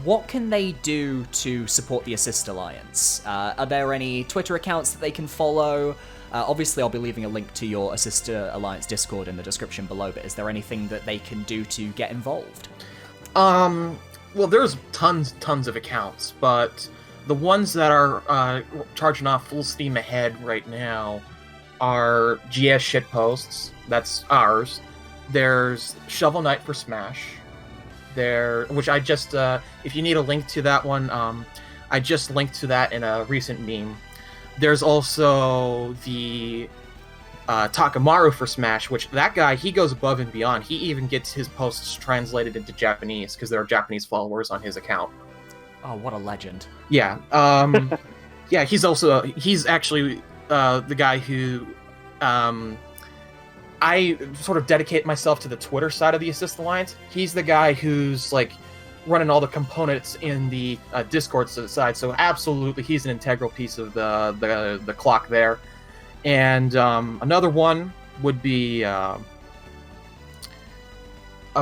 what can they do to support the Assist Alliance? Are there any Twitter accounts that they can follow? Obviously, I'll be leaving a link to your Assist Alliance Discord in the description below, but is there anything that they can do to get involved? Well, there's tons of accounts, but the ones that are charging off full steam ahead right now are GS Shitposts. That's ours. There's Shovel Knight for Smash. Which I just, if you need a link to that one, I just linked to that in a recent meme. There's also the Takamaru for Smash, which that guy, he goes above and beyond. He even gets his posts translated into Japanese, because there are Japanese followers on his account. Oh, what a legend. Yeah. Yeah, he's actually the guy who I sort of dedicate myself to the Twitter side of the Assist Alliance. He's the guy who's like running all the components in the Discord side, so absolutely he's an integral piece of the clock there. And another one would be a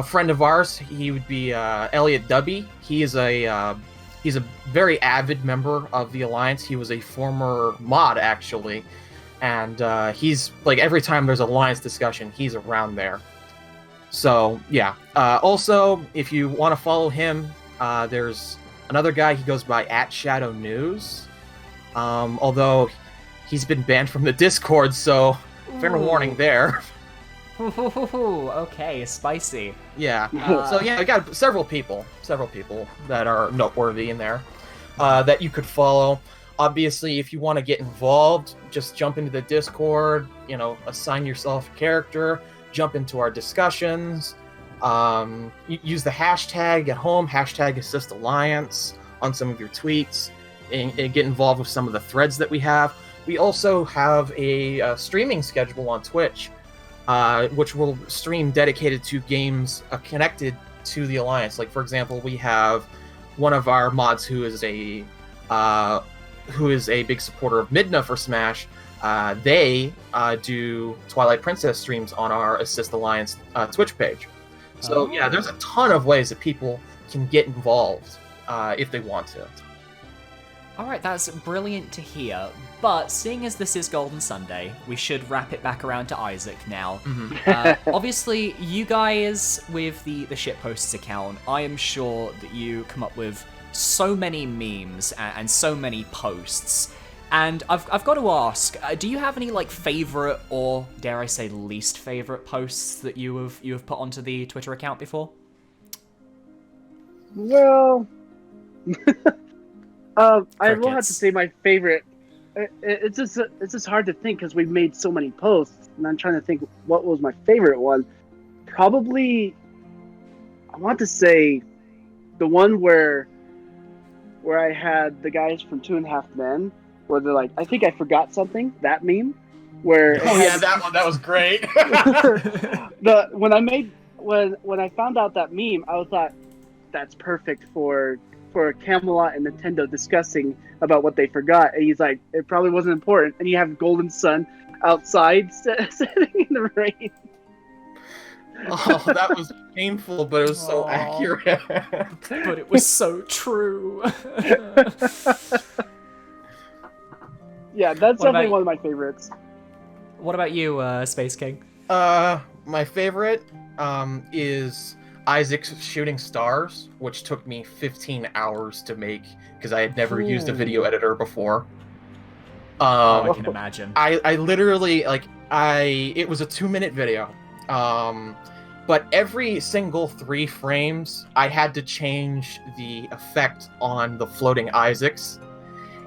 friend of ours. He would be Elliot Dubby. He's a very avid member of the Alliance. He was a former mod, actually. And he's, like, every time there's Alliance discussion, he's around there. So, yeah. Also, if you want to follow him, there's another guy. He goes by @ShadowNews. Although he's been banned from the Discord, so fair warning there. Okay, spicy. Yeah. So yeah, I got several people that are noteworthy in there that you could follow. Obviously, if you want to get involved, just jump into the Discord. Assign yourself a character. Jump into our discussions. Use the hashtag at home, #AssistAlliance on some of your tweets, and get involved with some of the threads that we have. We also have a streaming schedule on Twitch, which will stream dedicated to games connected to the Alliance. Like, for example, we have one of our mods who is a who is a big supporter of Midna for Smash, they do Twilight Princess streams on our Assist Alliance Twitch page. So yeah, there's a ton of ways that people can get involved if they want to. Alright, that's brilliant to hear, but seeing as this is Golden Sunday, we should wrap it back around to Isaac now. Obviously, you guys with the Shitposts account, I am sure that you come up with so many memes and so many posts, and I've got to ask, do you have any like favorite or dare I say least favorite posts that you have put onto the Twitter account before? Well, I will have to say my favorite. It's just hard to think because we've made so many posts, and I'm trying to think what was my favorite one. Probably, I want to say, the one where I had the guys from 2.5 Men, where they're like, "I think I forgot something." That meme, where that one, that was great. When I found out that meme, I thought that's perfect for Camelot and Nintendo discussing about what they forgot, and he's like, it probably wasn't important, and you have Golden Sun outside sitting in the rain. Oh, that was painful, but it was so accurate. But it was so true. Yeah, that's definitely one of my favorites. What about you, Space King? My favorite is Isaac's Shooting Stars, which took me 15 hours to make because I had never used a video editor before. I can imagine. I literally, it was a 2-minute video. But every single 3 frames, I had to change the effect on the floating Isaacs.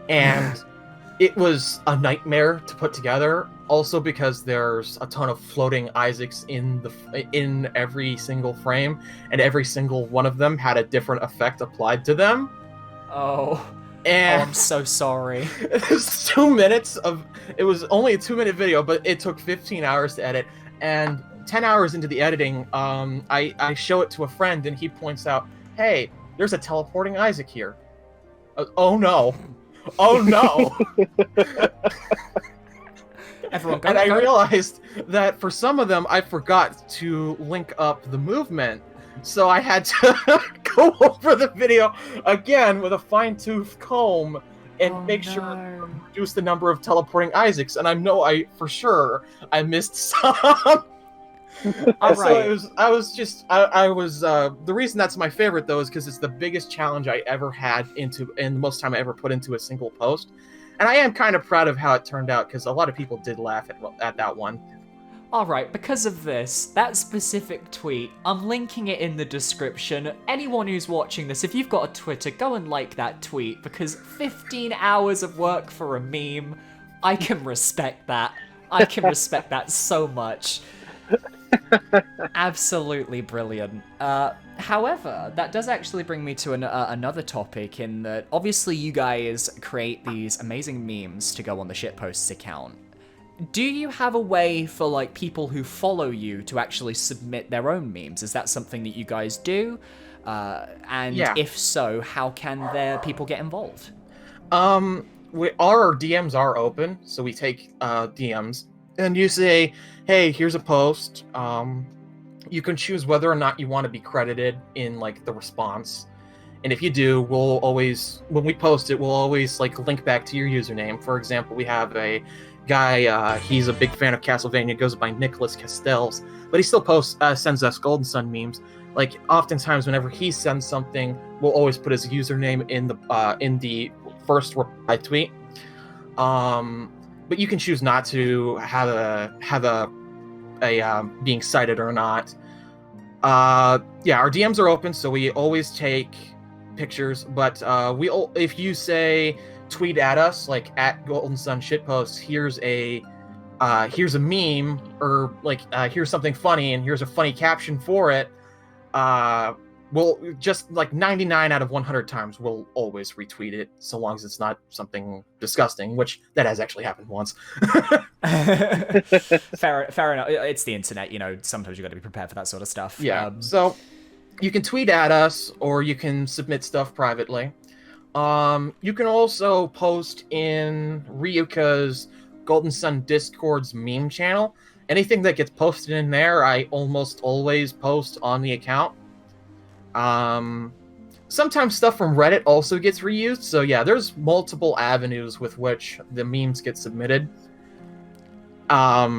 And it was a nightmare to put together. Also because there's a ton of floating Isaacs in every single frame, and every single one of them had a different effect applied to them. And I'm so sorry. It was 2 minutes of. It was only a 2-minute video, but it took 15 hours to edit. And 10 hours into the editing, I show it to a friend, and he points out, "Hey, there's a teleporting Isaac here." Oh no! Oh no! Everyone, I realized that for some of them, I forgot to link up the movement. So I had to go over the video again with a fine-tooth comb and make sure to reduce the number of teleporting Isaacs. And for sure I missed some. All right. So the reason that's my favorite though is because it's the biggest challenge I ever had and the most time I ever put into a single post. And I am kind of proud of how it turned out, because a lot of people did laugh at that one. Alright, because of this, that specific tweet, I'm linking it in the description. Anyone who's watching this, if you've got a Twitter, go and like that tweet, because 15 hours of work for a meme, I can respect that. I can respect that so much. Absolutely brilliant. However, that does actually bring me to another topic, in that obviously you guys create these amazing memes to go on the Shitposts account. Do you have a way for like people who follow you to actually submit their own memes? Is that something that you guys do? And if so, how can people get involved? Our DMs are open, so we take DMs, and you say, "Hey, here's a post." You can choose whether or not you want to be credited in like the response, and if you do, we'll always, when we post it, we'll always like link back to your username. For example, we have a guy, he's a big fan of Castlevania, goes by Nicholas Castells, but he still sends us Golden Sun memes. Like oftentimes, whenever he sends something, we'll always put his username in the first reply tweet. But you can choose not to have a being cited or not. Our DMs are open, so we always take pictures. But if you say tweet at us, like at Golden Sun Shitposts, here's a meme, or like here's something funny, and here's a funny caption for it. We'll just like 99 out of 100 times we'll always retweet it, so long as it's not something disgusting, which that has actually happened once. Fair enough. It's the internet, sometimes you got to be prepared for that sort of stuff. Yeah. So you can tweet at us, or you can submit stuff privately. You can also post in Ryuka's Golden Sun Discord's meme channel. Anything that gets posted in there, I almost always post on the account. Sometimes stuff from Reddit also gets reused, so yeah, there's multiple avenues with which the memes get submitted. The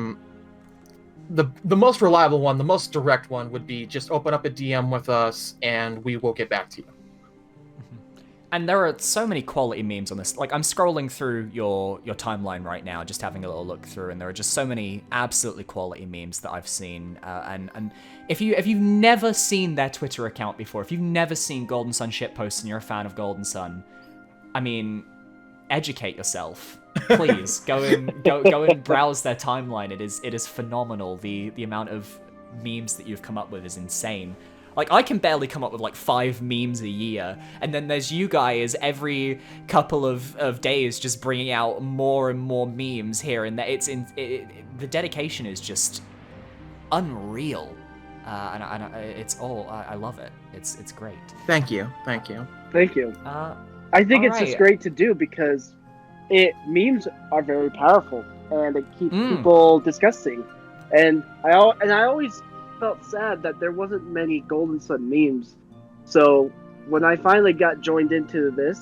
most reliable one, the most direct one, would be just open up a DM with us, and we will get back to you. And there are so many quality memes on this. Like, I'm scrolling through your timeline right now, just having a little look through, and there are just so many absolutely quality memes that I've seen. And if you've never seen their Twitter account before, if you've never seen Golden Sun Shitposts and you're a fan of Golden Sun, I mean, educate yourself. Please go and browse their timeline. It is phenomenal. The amount of memes that you've come up with is insane. Like, I can barely come up with, like, 5 memes a year, and then there's you guys every couple of days just bringing out more and more memes here and there. The dedication is just unreal, and it's all, I love it. It's great. Thank you. Thank you. all I think it's right. just great to do because memes are very powerful, and it keeps people discussing. And I always felt sad that there wasn't many Golden Sun memes. So when I finally got joined into this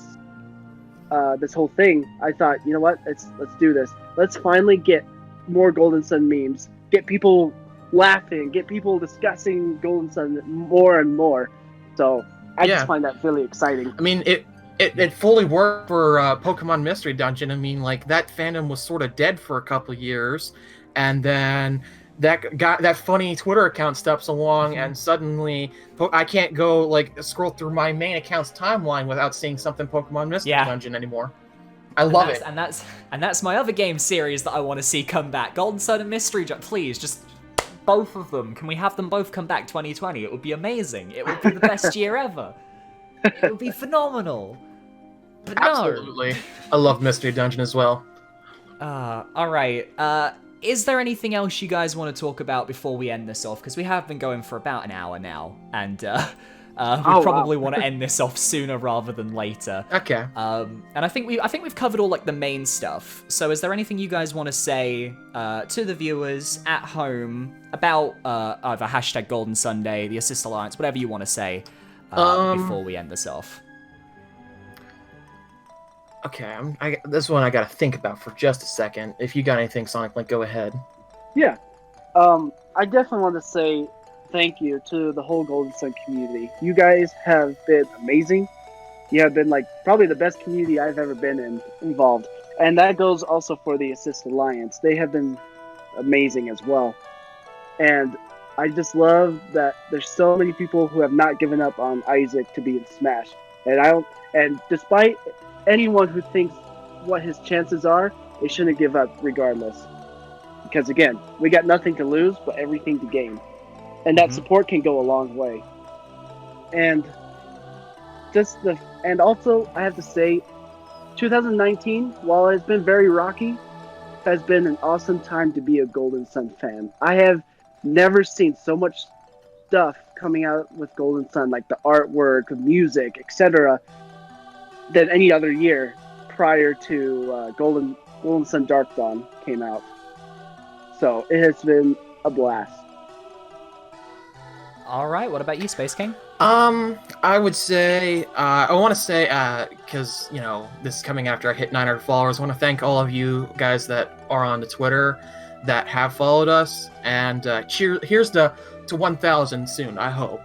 whole thing, I thought, you know what? Let's do this. Let's finally get more Golden Sun memes. Get people laughing. Get people discussing Golden Sun more and more. So I just find that really exciting. I mean, it fully worked for Pokemon Mystery Dungeon. I mean, like, that fandom was sort of dead for a couple years, and then that funny Twitter account steps along, and suddenly I can't go, like, scroll through my main account's timeline without seeing something Pokemon Mystery Dungeon anymore. I love it. And that's my other game series that I want to see come back. Golden Sun and Mystery Dungeon. Please, just both of them. Can we have them both come back 2020? It would be amazing. It would be the best year ever. It would be phenomenal. But no. Absolutely. I love Mystery Dungeon as well. All right. Is there anything else you guys want to talk about before we end this off? Because we have been going for about an hour now, and we probably want to end this off sooner rather than later. Okay. And I think we've covered all, like, the main stuff. So is there anything you guys want to say to the viewers at home about either hashtag Golden Sunday, the Assist Alliance, whatever you want to say before we end this off? Okay, this one I gotta think about for just a second. If you got anything, Sonic Link, go ahead. Yeah. I definitely want to say thank you to the whole Golden Sun community. You guys have been amazing. You have been, like, probably the best community I've ever been involved. And that goes also for the Assist Alliance. They have been amazing as well. And I just love that there's so many people who have not given up on Isaac to be in Smash. And despite anyone who thinks what his chances are, they shouldn't give up regardless. Because again, we got nothing to lose, but everything to gain. And that support can go a long way. And also, I have to say, 2019, while it's been very rocky, has been an awesome time to be a Golden Sun fan. I have never seen so much stuff coming out with Golden Sun, like the artwork, music, etc., than any other year prior to Golden Sun Dark Dawn came out. So it has been a blast. All right, what about you, SpaceKing? I would say, I want to say, because, you know, this is coming after I hit 900 followers, I want to thank all of you guys that are on the Twitter that have followed us, and here's to 1,000 soon, I hope.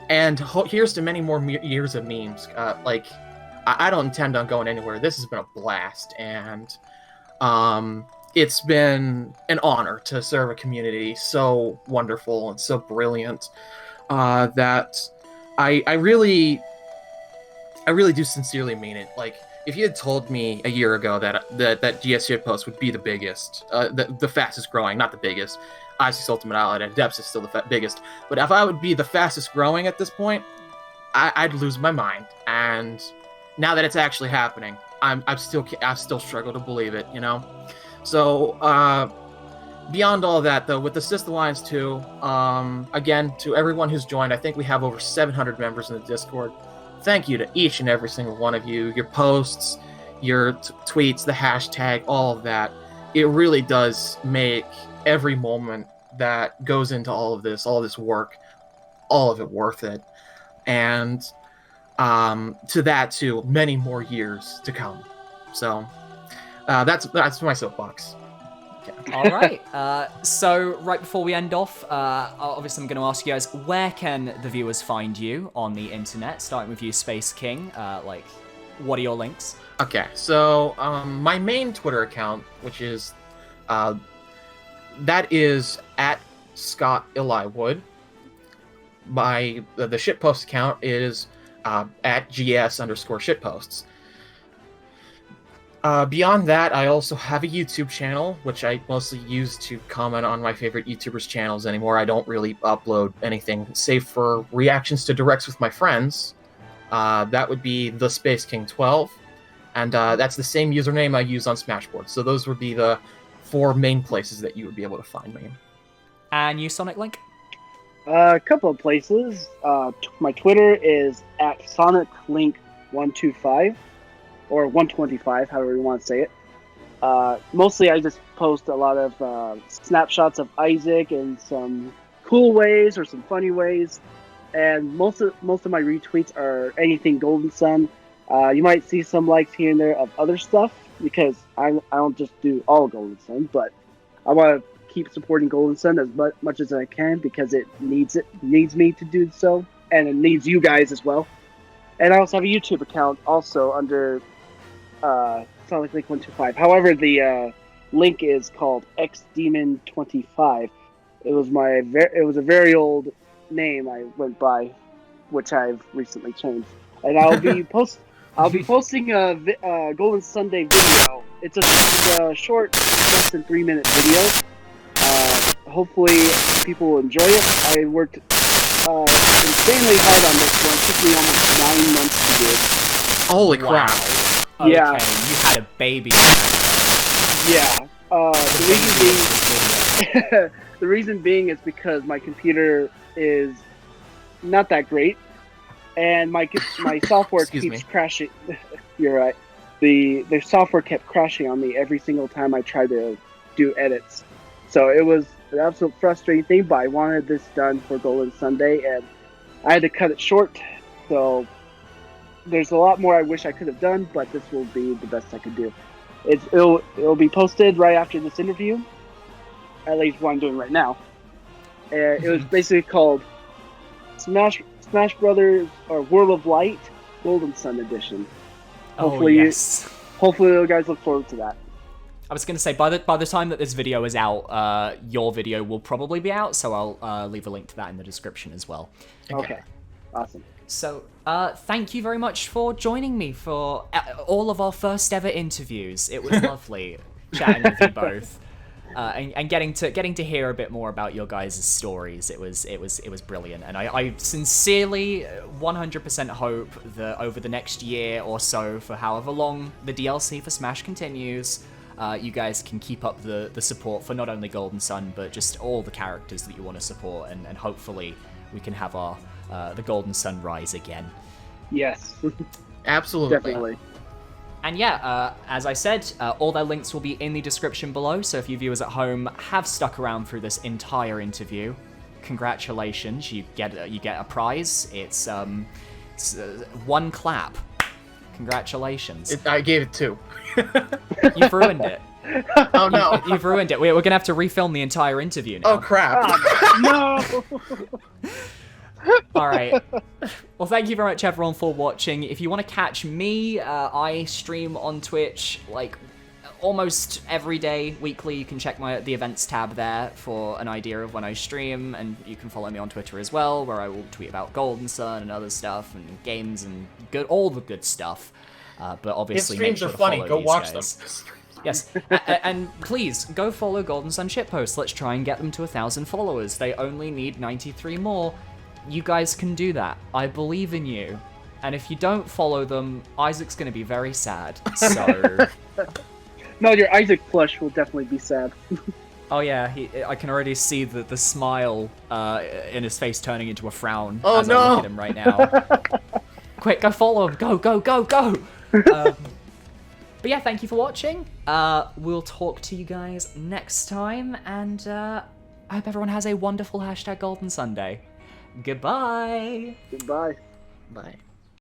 And here's to many more years of memes. Like, I don't intend on going anywhere. This has been a blast, and it's been an honor to serve a community so wonderful and so brilliant that I really do sincerely mean it. Like, if you had told me a year ago that GS Shitpost would be the biggest, the fastest growing, not the biggest, Isaac's Ultimate Ally and Depths is still the biggest, but if I would be the fastest growing at this point, I'd lose my mind. And now that it's actually happening, I still struggle to believe it, you know. So beyond all that, though, with the Assist Alliance 2, again, to everyone who's joined, I think we have over 700 members in the Discord. thank you to each and every single one of you. Your posts, your tweets, the hashtag, all of that. It really does make every moment that goes into all this work, all of it worth it. And to that, too, many more years to come. So that's my soapbox. All right. So right before we end off, obviously I'm going to ask you guys, where can the viewers find you on the internet? Starting with you, SpaceKing. What are your links? Okay, so my main Twitter account, which is that is at Scott Eliwood. The shitpost account is at GS_shitposts. Beyond that, I also have a YouTube channel, which I mostly use to comment on my favorite YouTubers' channels anymore. I don't really upload anything, save for reactions to directs with my friends. That would be the SpaceKing12, and that's the same username I use on Smashboard. So those would be the 4 main places that you would be able to find me. And you, SonicLink? A couple of places. My Twitter is at SonicLink125. Or 125, however you want to say it. Mostly I just post a lot of snapshots of Isaac and some cool ways or some funny ways. And most of my retweets are anything Golden Sun. You might see some likes here and there of other stuff, because I don't just do all Golden Sun, but I want to keep supporting Golden Sun as much as I can, because it needs me to do so, and it needs you guys as well. And I also have a YouTube account also under SonicLink125. However, the link is called XDemon25. It was a very old name I went by, which I've recently changed. And I'll be posting a Golden Sunday video. It's a short, less than 3-minute video. Hopefully, people will enjoy it. I worked insanely hard on this one. It took me almost 9 months to do it. Holy crap! Okay, Yeah. you had a baby. Yeah. The reason being is because my computer is not that great, and my software keeps crashing. You're right. The software kept crashing on me every single time I tried to do edits. So it was an absolute frustrating thing, but I wanted this done for Golden Sunday, and I had to cut it short. So there's a lot more I wish I could have done, but this will be the best I could do. It'll be posted right after this interview, at least what I'm doing right now. It was basically called Smash Brothers or World of Light Golden Sun Edition. Hopefully, yes. Hopefully you guys look forward to that. I was going to say, by the time that this video is out, your video will probably be out, so I'll leave a link to that in the description as well. Okay. Awesome. So, thank you very much for joining me for all of our first ever interviews. It was lovely chatting with you both, and getting to hear a bit more about your guys' stories. It was brilliant, and I sincerely 100% hope that over the next year or so, for however long the DLC for Smash continues, you guys can keep up the support for not only Golden Sun, but just all the characters that you want to support, and hopefully we can have our the Golden Sun rise again. Yes. Absolutely. Definitely. And yeah, as I said, all their links will be in the description below, so if you viewers at home have stuck around through this entire interview, congratulations, you get a prize. It's 1 clap. Congratulations. I gave it 2. You've ruined it. Oh no. You've ruined it. We're gonna have to refilm the entire interview now. Oh crap. No! Alright. Well, thank you very much, everyone, for watching. If you want to catch me, I stream on Twitch, like, almost every day, weekly. You can check the events tab there for an idea of when I stream, and you can follow me on Twitter as well, where I will tweet about Golden Sun and other stuff, and games, and all the good stuff. But obviously, His streams make sure are to funny. follow Go these watch guys. them. Yes, and please, go follow Golden Sun Shitposts. Let's try and get them to 1,000 followers. They only need 93 more. You guys can do that. I believe in you. And if you don't follow them, Isaac's going to be very sad. So... No, your Isaac plush will definitely be sad. Oh yeah, I can already see the smile in his face turning into a frown Oh, as no. I look at him right now. Quick, go follow him. Go, go, go, go. But yeah, thank you for watching. We'll talk to you guys next time, and I hope everyone has a wonderful #Golden Sunday. Goodbye. Goodbye. Bye.